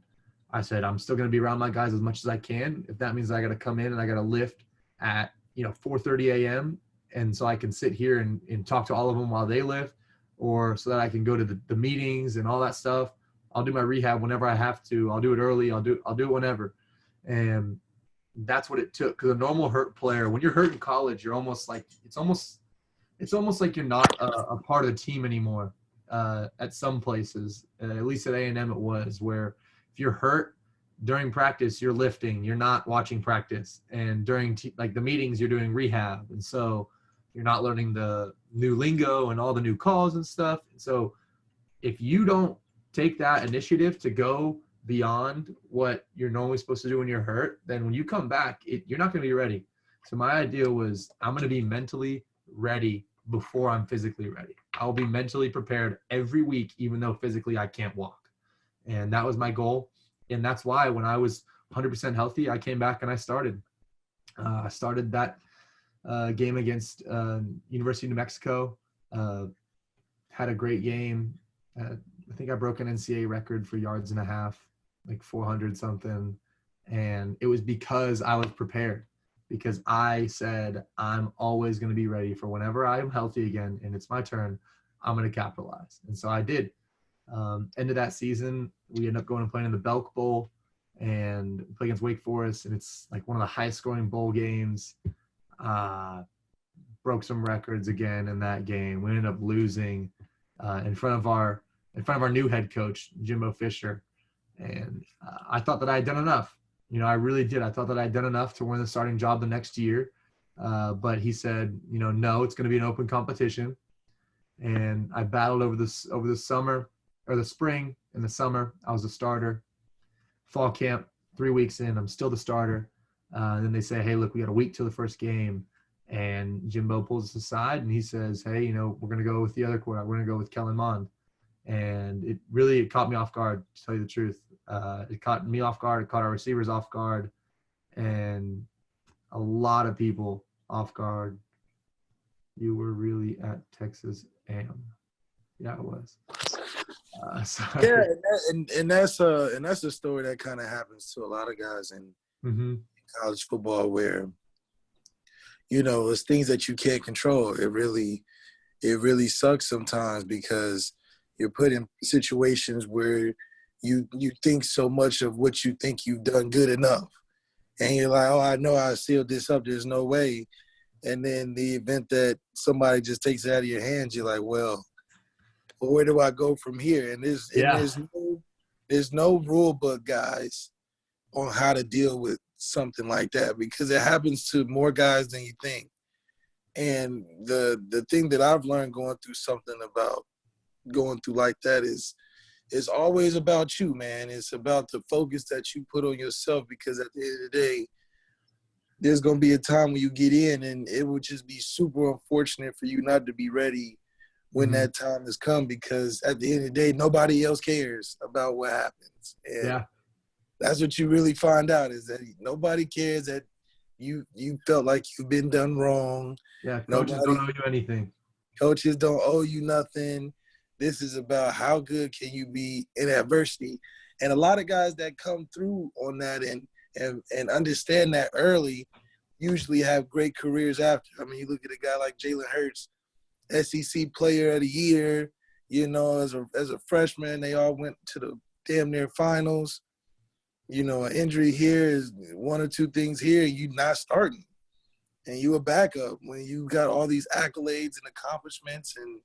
I said, I'm still going to be around my guys as much as I can. If that means I got to come in and I got to lift at, 4:30 a.m. and so I can sit here and talk to all of them while they lift, or so that I can go to the meetings and all that stuff. I'll do my rehab whenever I have to. I'll do it early. I'll do it whenever. And that's what it took. Because a normal hurt player, when you're hurt in college, you're almost like, it's almost like you're not a part of the team anymore. At some places, at least at A&M it was, where if you're hurt during practice, you're lifting, you're not watching practice. And during the meetings, you're doing rehab. And so you're not learning the new lingo and all the new calls and stuff. So if you don't take that initiative to go beyond what you're normally supposed to do when you're hurt, then when you come back, you're not going to be ready. So my idea was, I'm going to be mentally ready before I'm physically ready. I'll be mentally prepared every week, even though physically I can't walk. And that was my goal. And that's why when I was 100% healthy, I came back and I started. I started that game against University of New Mexico. Had a great game. I think I broke an NCAA record for yards and a half, like 400 something. And it was because I was prepared, because I said, I'm always going to be ready for whenever I am healthy again and it's my turn, I'm going to capitalize. And so I did. End of that season, we ended up going and playing in the Belk Bowl and play against Wake Forest. And it's like one of the highest scoring bowl games. Broke some records again in that game. We ended up losing in front of our new head coach, Jimbo Fisher. And I thought that I had done enough. I really did. I thought that I had done enough to win the starting job the next year. But he said, no, it's going to be an open competition. And I battled over the summer or the spring and the summer. I was a starter. Fall camp, 3 weeks in, I'm still the starter. And then they say, hey, look, we got a week till the first game. And Jimbo pulls us aside and he says, hey, we're going to go with the other quarterback. We're going to go with Kellen Mond. And it caught me off guard, to tell you the truth. It caught me off guard. It caught our receivers off guard. And a lot of people off guard. You were really at Texas A&M. Yeah, it was. Yeah, and that's a story that kind of happens to a lot of guys in college football, where it's things that you can't control. It really sucks sometimes because you're put in situations where you think so much of what you think you've done good enough, and you're like, oh, I know I sealed this up. There's no way. And then the event that somebody just takes it out of your hands, you're like, well, where do I go from here? And there's no rule book, guys, on how to deal with something like that, because it happens to more guys than you think. And the thing that I've learned going through like that is it's always about you, man. It's about the focus that you put on yourself, because at the end of the day, there's going to be a time when you get in, and it would just be super unfortunate for you not to be ready when that time has come, because at the end of the day, nobody else cares about what happens. And that's what you really find out, is that nobody cares that you felt like you've been done wrong. Yeah, coaches don't owe you anything. Coaches don't owe you nothing. This is about how good can you be in adversity. And a lot of guys that come through on that and understand that early usually have great careers after. I mean, you look at a guy like Jalen Hurts, SEC Player of the Year, as a freshman, they all went to the damn near finals. An injury here is one or two things here, you not starting. And you a backup when you got all these accolades and accomplishments and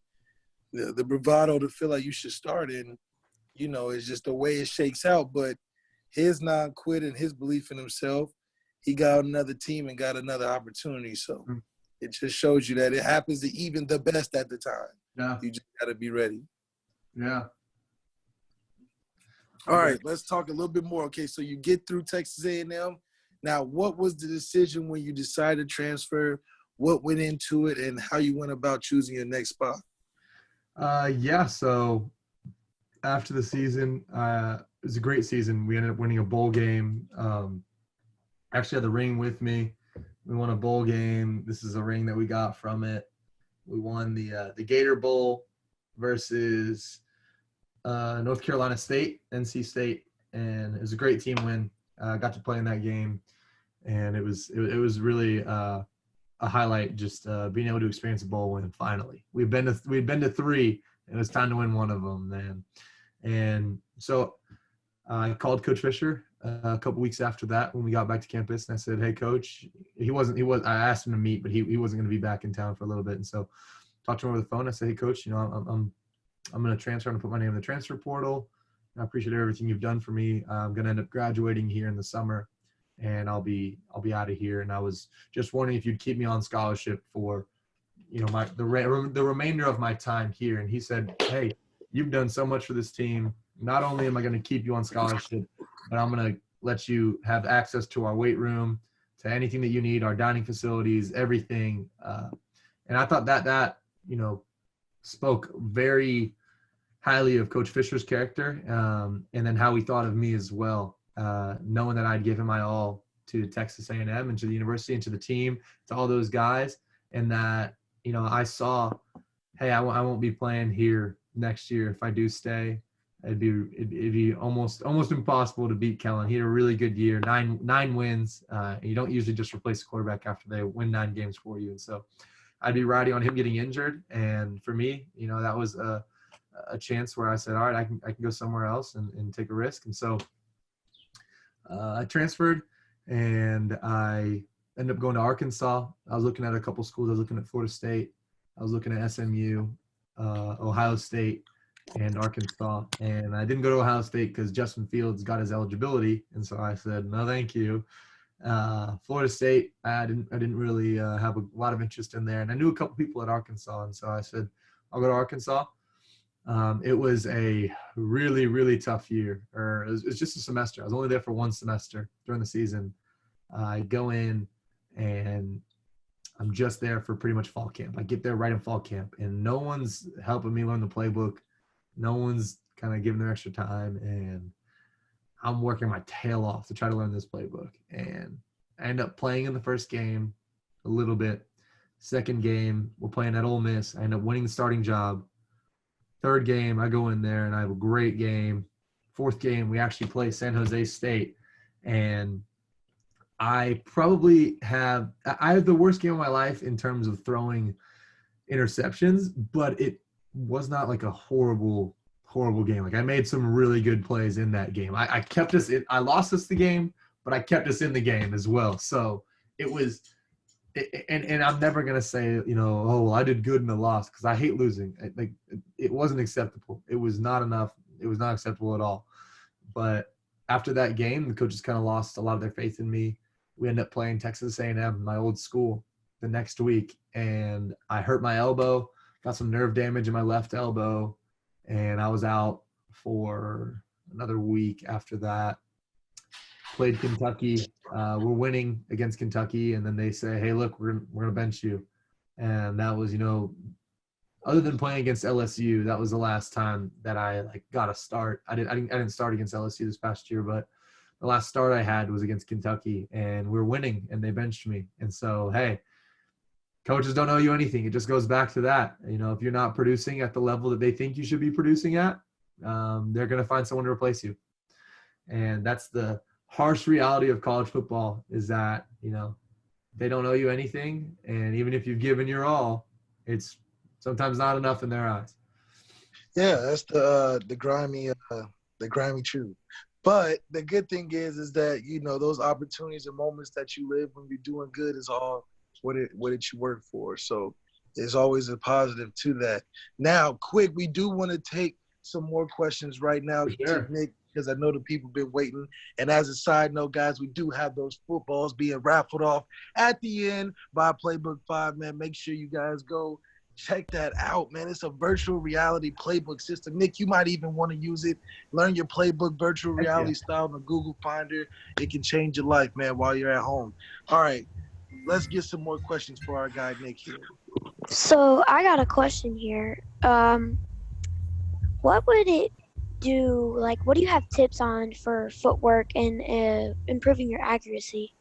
the bravado to feel like you should start in, it's just the way it shakes out. But his non-quit and his belief in himself, he got another team and got another opportunity. So it just shows you that it happens to even the best at the time. Yeah. You just got to be ready. Yeah. All right, let's talk a little bit more. Okay, so you get through Texas A&M. Now, what was the decision when you decided to transfer? What went into it, and how you went about choosing your next spot? So after the season, it was a great season. We ended up winning a bowl game. Actually had the ring with me. We won a bowl game. This is a ring that we got from it. We won the Gator Bowl versus North Carolina State, NC State, and it was a great team win. Got to play in that game, and it was really a highlight, just being able to experience a bowl win finally. We'd been to three, and it was time to win one of them, man. And so I called Coach Fisher a couple weeks after that when we got back to campus, and I said, "Hey, Coach," I asked him to meet, but he wasn't going to be back in town for a little bit, and so talked to him over the phone. I said, "Hey, Coach, I'm going to transfer. I'm going to put my name in the transfer portal. I appreciate everything you've done for me. I'm going to end up graduating here in the summer, and I'll be out of here. And I was just wondering if you'd keep me on scholarship for, the remainder of my time here." And he said, "Hey, you've done so much for this team. Not only am I going to keep you on scholarship, but I'm going to let you have access to our weight room, to anything that you need, our dining facilities, everything." And I thought that spoke very highly of Coach Fisher's character, and then how he thought of me as well, knowing that I'd given my all to Texas A&M and to the university and to the team, to all those guys, and that, I saw, hey, I won't be playing here next year. If I do stay, it'd be almost impossible to beat Kellen. He had a really good year, nine wins. You don't usually just replace a quarterback after they win 9 games for you, and so I'd be riding on him getting injured. And for me, that was a chance where I said, all right, I can go somewhere else and take a risk. And so I transferred, and I ended up going to Arkansas. I was looking at a couple schools. I was looking at Florida State. I was looking at SMU, Ohio State, and Arkansas. And I didn't go to Ohio State because Justin Fields got his eligibility. And so I said, no, thank you. Florida State, I didn't really have a lot of interest in there. And I knew a couple people at Arkansas. And so I said, I'll go to Arkansas. It was a really, really tough year. Or it was just a semester. I was only there for one semester during the season. I go in and I'm just there for pretty much fall camp. I get there right in fall camp, and no one's helping me learn the playbook. No one's kind of giving their extra time, and I'm working my tail off to try to learn this playbook. And I end up playing in the first game a little bit. Second game, we're playing at Ole Miss. I end up winning the starting job. Third game, I go in there and I have a great game. Fourth game, we actually play San Jose State, and I have the worst game of my life in terms of throwing interceptions, but it was not like a horrible game. Like I made some really good plays in that game. I kept us in, I lost us the game, but I kept us in the game as well. So it was, and I'm never going to say, oh, well, I did good in the loss, because I hate losing. It wasn't acceptable. It was not enough. It was not acceptable at all. But after that game, the coaches kind of lost a lot of their faith in me. We ended up playing Texas A&M, my old school, the next week, and I hurt my elbow, got some nerve damage in my left elbow, and I was out for another week after that. Played Kentucky. We're winning against Kentucky, and then they say, "Hey, look, we're gonna bench you," and that was, other than playing against LSU, that was the last time that I got a start. I didn't start against LSU this past year, but the last start I had was against Kentucky, and we're winning, and they benched me. And so, hey, coaches don't owe you anything. It just goes back to that. If you're not producing at the level that they think you should be producing at, they're going to find someone to replace you. And that's the harsh reality of college football, is that, they don't owe you anything. And even if you've given your all, it's sometimes not enough in their eyes. Yeah, that's the grimy truth. But the good thing is that, those opportunities and moments that you live when you're doing good is all what it you work for. So there's always a positive to that. Now, quick, we do want to take some more questions right now, Sure. Nick, because I know the people been waiting. And as a side note, guys, we do have those footballs being raffled off at the end by Playbook 5, man. Make sure you guys go check that out, man. It's a virtual reality playbook system. Nick, you might even want to use it. Learn your playbook virtual reality style on the Google Finder. It can change your life, man, while you're at home. All right, let's get some more questions for our guy, Nick, here. So I got a question here. What would it do, what do you have tips on for footwork and improving your accuracy?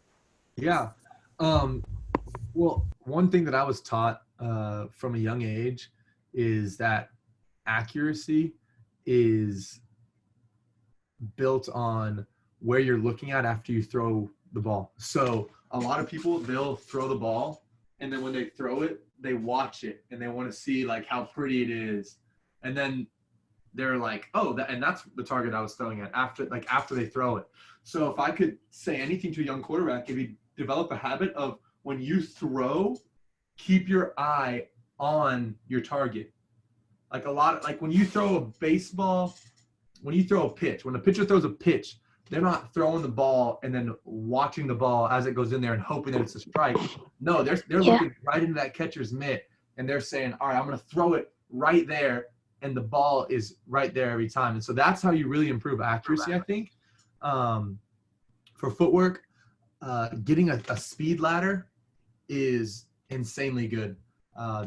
Yeah. Well, one thing that I was taught from a young age is that accuracy is built on where you're looking at after you throw the ball. So a lot of people, they'll throw the ball, and then when they throw it, they watch it and they want to see how pretty it is. And then they're like, oh, and that's the target I was throwing at after they throw it. So if I could say anything to a young quarterback, if you develop a habit of, when you throw, keep your eye on your target. When you throw a baseball, when you throw a pitch, when a pitcher throws a pitch, they're not throwing the ball and then watching the ball as it goes in there and hoping that it's a strike. No, they're looking right into that catcher's mitt, and they're saying, all right, I'm going to throw it right there, and the ball is right there every time. And so that's how you really improve accuracy, I think. For footwork, getting a speed ladder is insanely good.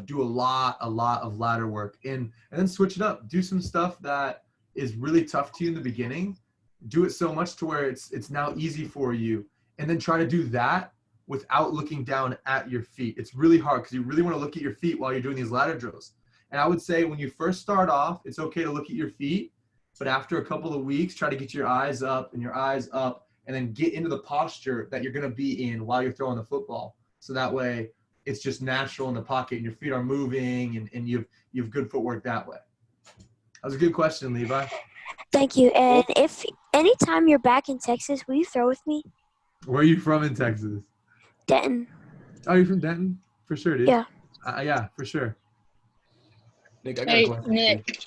Do a lot of ladder work, and then switch it up. Do some stuff that is really tough to you in the beginning. Do it so much to where it's now easy for you, and then try to do that without looking down at your feet. It's really hard because you really want to look at your feet while you're doing these ladder drills. And I would say when you first start off, it's okay to look at your feet, but after a couple of weeks, try to get your eyes up, and then get into the posture that you're going to be in while you're throwing the football. So that way it's just natural in the pocket and your feet are moving, and you have good footwork that way. That was a good question, Levi. Thank you. And if anytime you're back in Texas, will you throw with me? Where are you from in Texas? Denton. Oh, you're from Denton? For sure, dude. Yeah. Yeah, for sure. Nick, I got a question. Nick.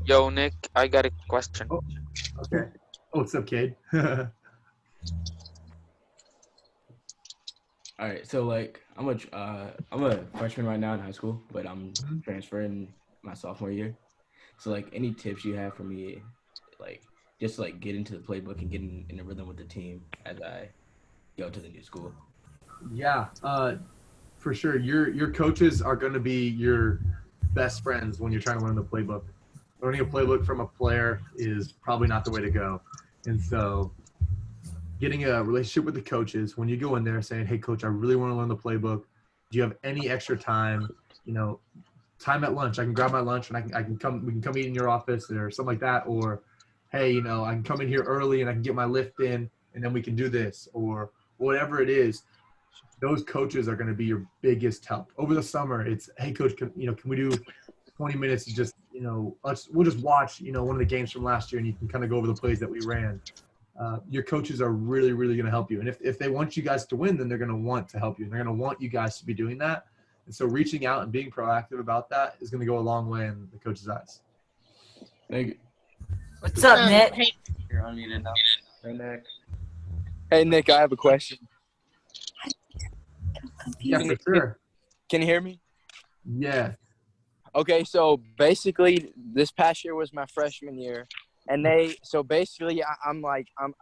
Yo, Nick, I got a question. Oh, okay. Oh, what's up, Cade? All right, so I'm a freshman right now in high school, but I'm transferring my sophomore year. So like any tips you have for me, like just to, like get into the playbook and get in a rhythm with the team as I go to the new school. Yeah, for sure. Your coaches are going to be your best friends when you're trying to learn the playbook. Learning a playbook from a player is probably not the way to go. And so getting a relationship with the coaches, when you go in there saying, hey, coach, I really want to learn the playbook. Do you have any extra time, time at lunch? I can grab my lunch and I can come, we can come eat in your office or something like that. Or, hey, I can come in here early and I can get my lift in and then we can do this, or whatever it is. Those coaches are going to be your biggest help. Over the summer, it's, hey, coach, can we do 20 minutes to just, we'll just watch, one of the games from last year and you can kind of go over the plays that we ran. Your coaches are really, really going to help you. And if they want you guys to win, then they're going to want to help you. And they're going to want you guys to be doing that. And so reaching out and being proactive about that is going to go a long way in the coach's eyes. Thank you. What's up, Nick? Hey, You're unmuted now. Hey, Nick. Hey, Nick, I have a question. Yeah, for sure. Can you hear me? Yeah. Okay, so basically, this past year was my freshman year, and I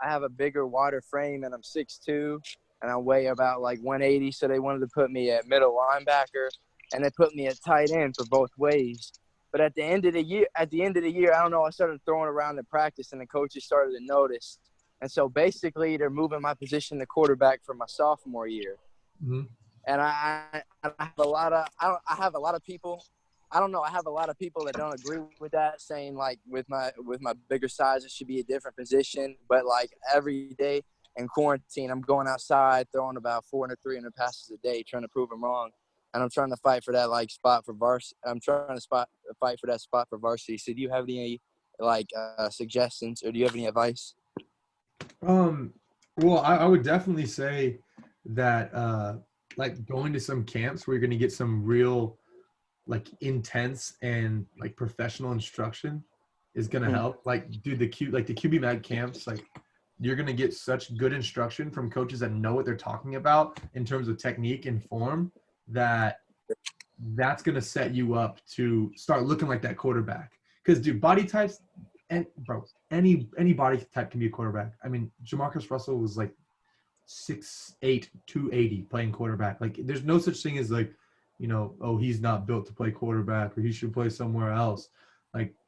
have a bigger, wider frame, and I'm 6'2", and I weigh about like 180. So they wanted to put me at middle linebacker, and they put me at tight end for both ways. But at the end of the year, I don't know, I started throwing around in practice, and the coaches started to notice. And so basically, they're moving my position to quarterback for my sophomore year. Mm-hmm. And I have a lot of people that don't agree with that, saying like with my bigger size it should be a different position. But like every day in quarantine, I'm going outside throwing about 400, 300 passes a day, trying to prove them wrong. And I'm trying to fight for that spot for varsity. I'm trying to fight for that spot for varsity. So do you have any suggestions, or do you have any advice? Well, I would definitely say that going to some camps where you're going to get some real intense and professional instruction is going to help. Dude, the QB Mag camps, you're going to get such good instruction from coaches that know what they're talking about in terms of technique and form, that's going to set you up to start looking like that quarterback. Because dude, body types, and bro, any body type can be a quarterback. I mean, Jamarcus Russell was 6'8", 280 playing quarterback. There's no such thing as he's not built to play quarterback or he should play somewhere else.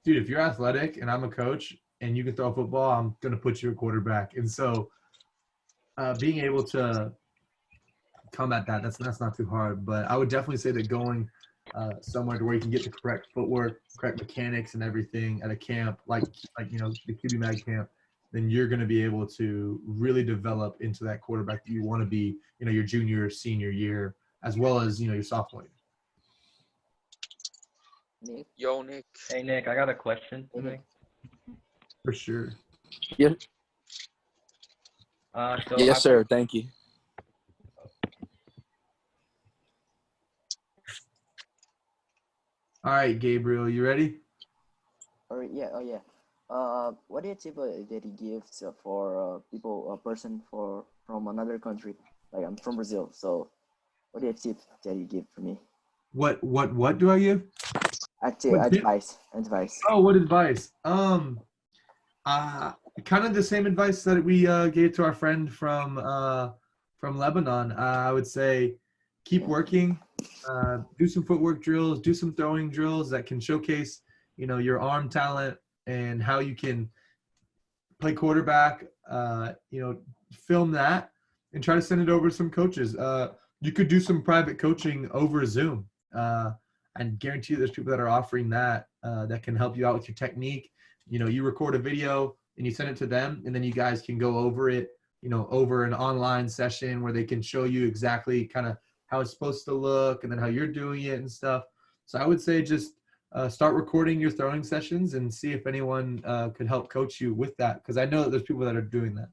Dude, if you're athletic and I'm a coach and you can throw a football, I'm going to put you a quarterback. And so being able to combat that's not too hard. But I would definitely say that going somewhere to where you can get the correct footwork, correct mechanics and everything at a camp, the QB Mag camp, then you're going to be able to really develop into that quarterback that you want to be, your junior or senior year, as well as, your sophomore year. Nick. Yo, Nick. Hey, Nick, I got a question to make. For sure. Yeah. Yes, sir. Thank you. All right, Gabriel, you ready? Oh yeah. What do you tip that he gives for a person from another country? Like I'm from Brazil, so what do you tip that you give for me? What do I give? Advice. Oh, what advice? Kind of the same advice that we gave to our friend from Lebanon. I would say keep working, do some footwork drills, do some throwing drills that can showcase, your arm talent and how you can play quarterback. Film that and try to send it over to some coaches. You could do some private coaching over Zoom. And guarantee you there's people that are offering that can help you out with your technique. You record a video and you send it to them, and then you guys can go over it, over an online session where they can show you exactly kind of how it's supposed to look and then how you're doing it and stuff. So I would say just start recording your throwing sessions and see if anyone could help coach you with that, because I know that there's people that are doing that.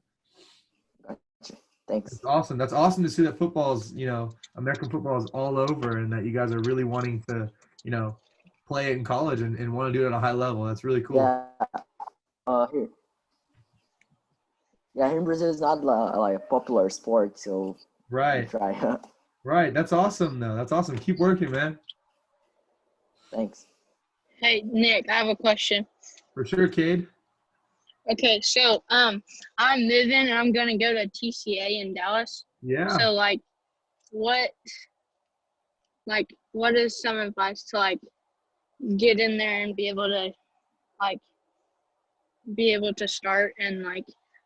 Gotcha. Thanks. That's awesome. That's awesome to see that football's, American football is all over, and that you guys are really wanting to, play it in college and want to do it at a high level. That's really cool. Here in Brazil it's not like a popular sport, so right. Try. Right. That's awesome, though. That's awesome. Keep working, man. Thanks. Hey, Nick, I have a question. For sure, Cade. Okay, so I'm moving and I'm gonna go to TCA in Dallas. Yeah. So what what is some advice to get in there and be able to start and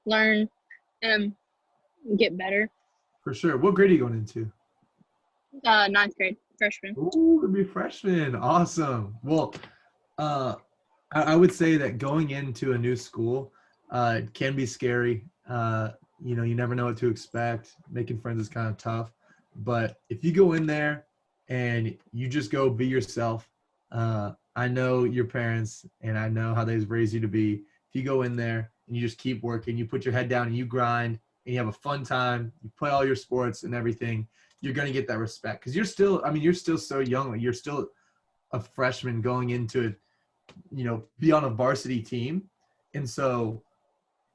learn and get better? For sure. What grade are you going into? 9th grade, freshman. Ooh, it'll be freshman. Awesome. Well, I would say that going into a new school can be scary. You never know what to expect. Making friends is kind of tough. But if you go in there and you just go be yourself, I know your parents and I know how they've raised you to be. If you go in there and you just keep working, you put your head down and you grind and you have a fun time, you play all your sports and everything, you're going to get that respect. Because you're still so young. You're still a freshman going into it, be on a varsity team. And so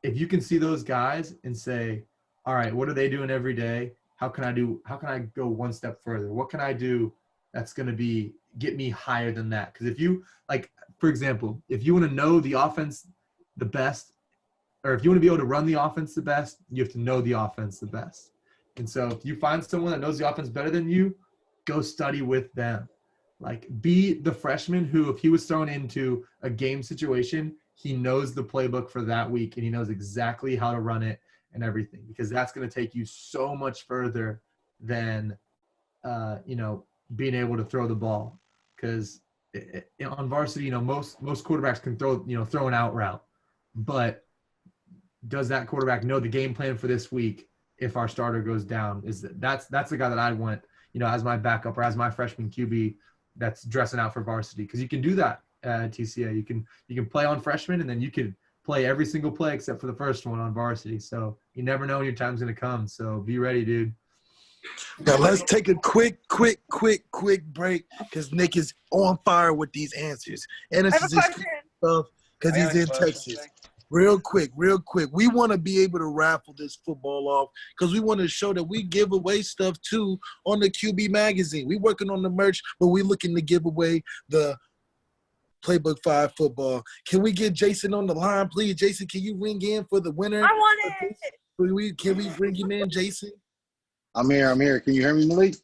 if you can see those guys and say, all right, what are they doing every day? How can I go one step further? What can I do that's going to get me higher than that? Because if you, for example, if you want to know the offense the best, or if you want to be able to run the offense the best, you have to know the offense the best. And so if you find someone that knows the offense better than you, go study with them. Be the freshman who, if he was thrown into a game situation, he knows the playbook for that week and he knows exactly how to run it and everything, because that's going to take you so much further than, being able to throw the ball. Because on varsity, most quarterbacks can throw an out route, but does that quarterback know the game plan for this week if our starter goes down? That's the guy that I want, as my backup or as my freshman QB that's dressing out for varsity, because you can do that at TCA. You can play on freshman and then you can play every single play except for the first one on varsity. So you never know when your time's going to come. So be ready, dude. Now let's take a quick break because Nick is on fire with these answers. And it's just stuff because he's in Texas. Real quick. We want to be able to raffle this football off because we want to show that we give away stuff too on the QB magazine. We working on the merch, but we looking to give away the Playbook 5 football. Can we get Jason on the line, please? Jason, can you ring in for the winner? I want it. Can we bring him in, Jason? I'm here. Can you hear me, Malik?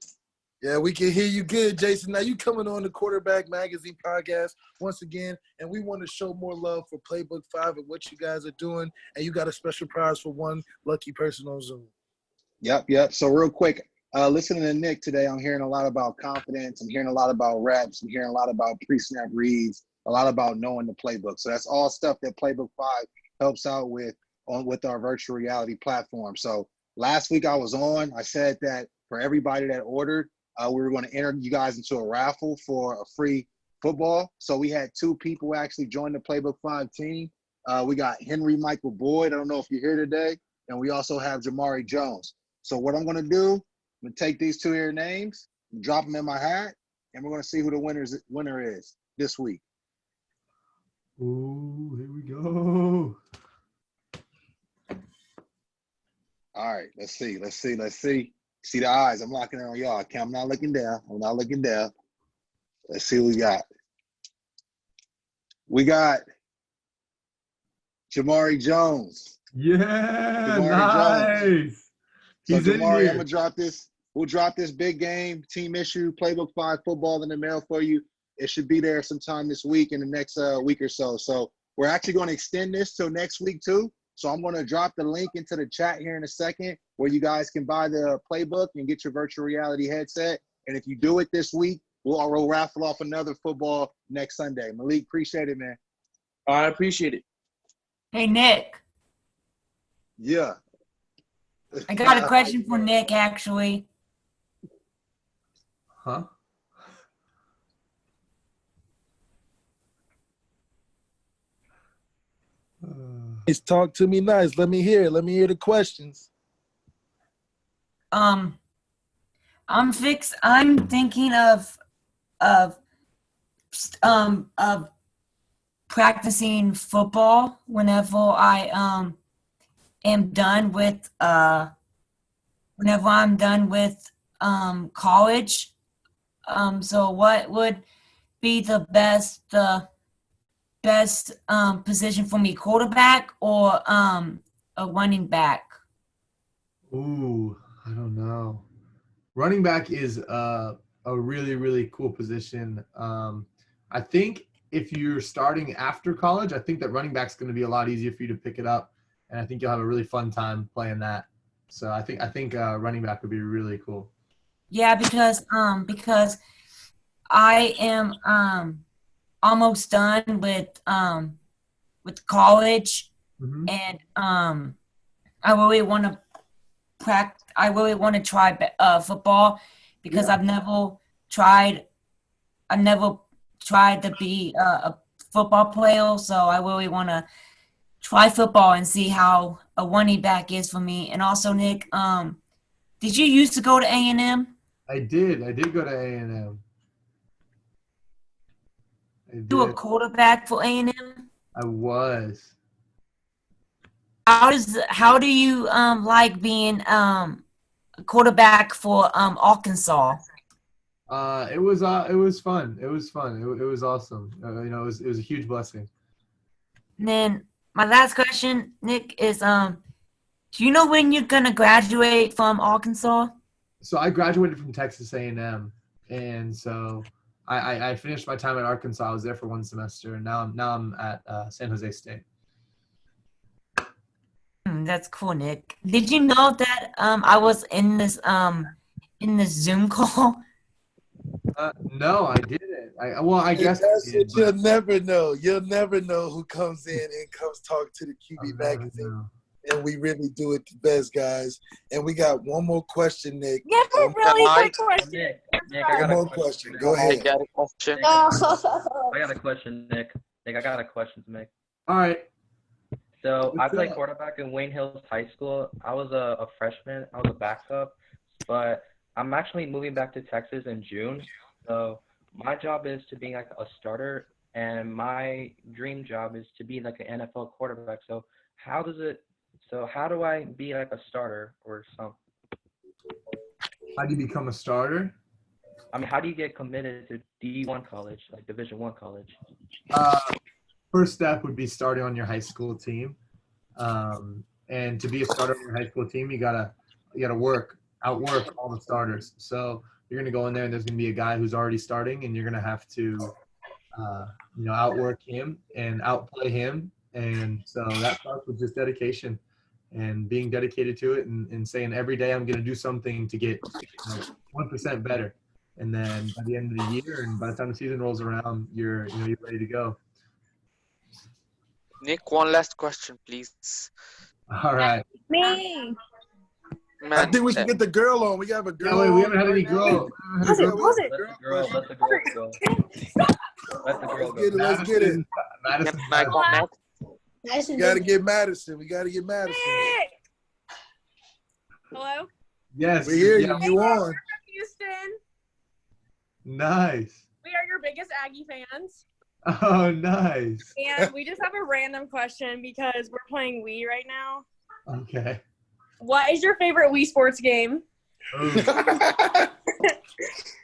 Yeah, we can hear you good, Jason. Now you coming on the Quarterback Magazine podcast once again, and we want to show more love for Playbook 5 and what you guys are doing, and you got a special prize for one lucky person on Zoom. Yep. So real quick, listening to Nick today, I'm hearing a lot about confidence. I'm hearing a lot about reps. I'm hearing a lot about pre-snap reads, a lot about knowing the playbook. So that's all stuff that Playbook 5 helps out with our virtual reality platform. So last week I said that for everybody that ordered, we were going to enter you guys into a raffle for a free football. So we had 2 people actually join the Playbook 5 team. We got Henry Michael Boyd. I don't know if you're here today. And we also have Jamari Jones. So what I'm going to do, I'm going to take these 2 here names, drop them in my hat, and we're going to see who the winner is this week. Ooh, here we go. All right, let's see. See the eyes. I'm locking in on y'all. I'm not looking down. Let's see what we got. We got Jamari Jones. Yeah, nice. Jones. So He's Jamari, I'm gonna drop this. We'll drop this big game team issue Playbook 5 football in the mail for you. It should be there sometime this week, in the next week or so. So we're actually going to extend this till next week too. So I'm going to drop the link into the chat here in a second where you guys can buy the playbook and get your virtual reality headset. And if you do it this week, we'll raffle off another football next Sunday. Malik, appreciate it, man. I appreciate it. Hey, Nick. Yeah. I got a question for Nick, actually. Huh? Talk to me nice. Let me hear it. Let me hear the questions. I'm thinking of practicing football whenever I am done with college. So what would be the best position for me, quarterback or a running back? Ooh, I don't know. Running back is a really, really cool position. I think if you're starting after college, I think that running back's going to be a lot easier for you to pick it up, and I think you'll have a really fun time playing that. So I think running back would be really cool. Yeah, because I am almost done with college, Mhm. and I really want to I really want to try football because I've never tried to be a football player, so I really want to try football and see how a running back is for me. And also, Nick, did you used to go to A&M? I did go to A&M. You were a quarterback for A&M? I was. How do you like being a quarterback for Arkansas? It was fun. It was fun. It was awesome. It was a huge blessing. And then my last question, Nick, is do you know when you're gonna graduate from Arkansas? So I graduated from Texas A&M, and so I finished my time at Arkansas. I was there for 1 semester, and now I'm at San Jose State. That's cool, Nick. Did you know that I was in this Zoom call? No, I didn't. I guess That's what you'll never know. You'll never know who comes in and comes talk to the QB magazine. And we really do it the best, guys. And we got one more question, Nick. Yeah, really quick question. Nick, I got One more a question. Go ahead. I got a question. I got a question, Nick. Nick, I got a question to make. All right. So I played quarterback in Wayne Hills High School. I was a freshman. I was a backup, but I'm actually moving back to Texas in June. So my job is to be like a starter, and my dream job is to be like an NFL quarterback. So how do I be like a starter or something? How do you become a starter? I mean, how do you get committed to D1 college, like Division I college? First step would be starting on your high school team, and to be a starter on your high school team, you gotta outwork all the starters. So you're gonna go in there, and there's gonna be a guy who's already starting, and you're gonna have to, outwork him and outplay him. And so that starts with just dedication and being dedicated to it, and saying every day I'm gonna do something to get 1% better. And then by the end of the year, and by the time the season rolls around, you're ready to go. Nick, one last question, please. All right. Me. Man, I think we should get the girl on. We have a girl. Yeah, wait, we haven't had any girl. Pause it. Let the girl go. Let the girl go. Let's get it. Madison. We gotta get Madison. Hello? Yes. We hear you. Yeah. You on. Houston. Nice. We are your biggest Aggie fans. Oh, nice. And we just have a random question because we're playing Wii right now. Okay. What is your favorite Wii Sports game?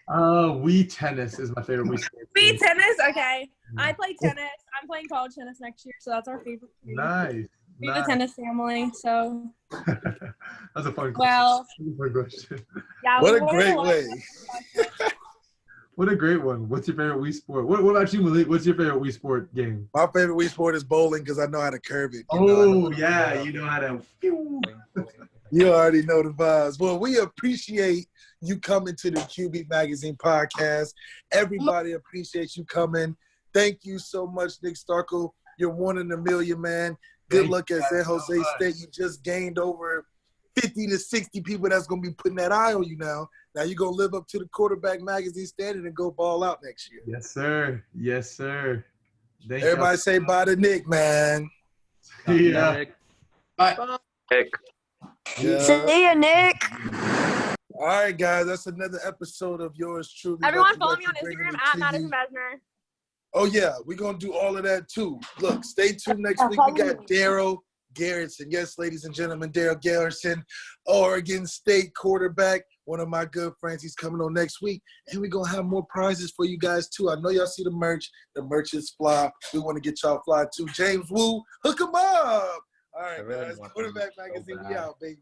Wii tennis is my favorite Wii sports game. Wii tennis? Okay. I play tennis. I'm playing college tennis next year, so that's our favorite game. Nice. We're the tennis family, so. That's a fun question. Well. Yeah, what a great way. What a great one. What's your favorite Wii sport? What about you, Malik? What's your favorite Wii sport game? My favorite Wii sport is bowling because I know how to curve it. You know how to. You already know the vibes. Well, we appreciate you coming to the QB Magazine podcast. Everybody appreciates you coming. Thank you so much, Nick Starkel. You're one in a million, man. Good luck at San Jose State. You just gained over 50 to 60 people that's going to be putting that eye on you now. Now you're going to live up to the Quarterback Magazine standard and go ball out next year. Yes, sir. Yes, sir. Everybody say bye to Nick, man. Yeah. Bye. Nick. Yeah. See ya, Nick. All right, guys. That's another episode of yours truly. Everyone follow me on Instagram at Madison Besner. Oh, yeah. We're going to do all of that, too. Look, stay tuned next week. We got Daryl Garrison. Yes, ladies and gentlemen, Daryl Garrison, Oregon State quarterback. one of my good friends. He's coming on next week, and we're going to have more prizes for you guys, too. I know y'all see the merch. The merch is fly. We want to get y'all fly, too. James Wu, hook him up. All right, guys. Quarterback Magazine, we out, baby.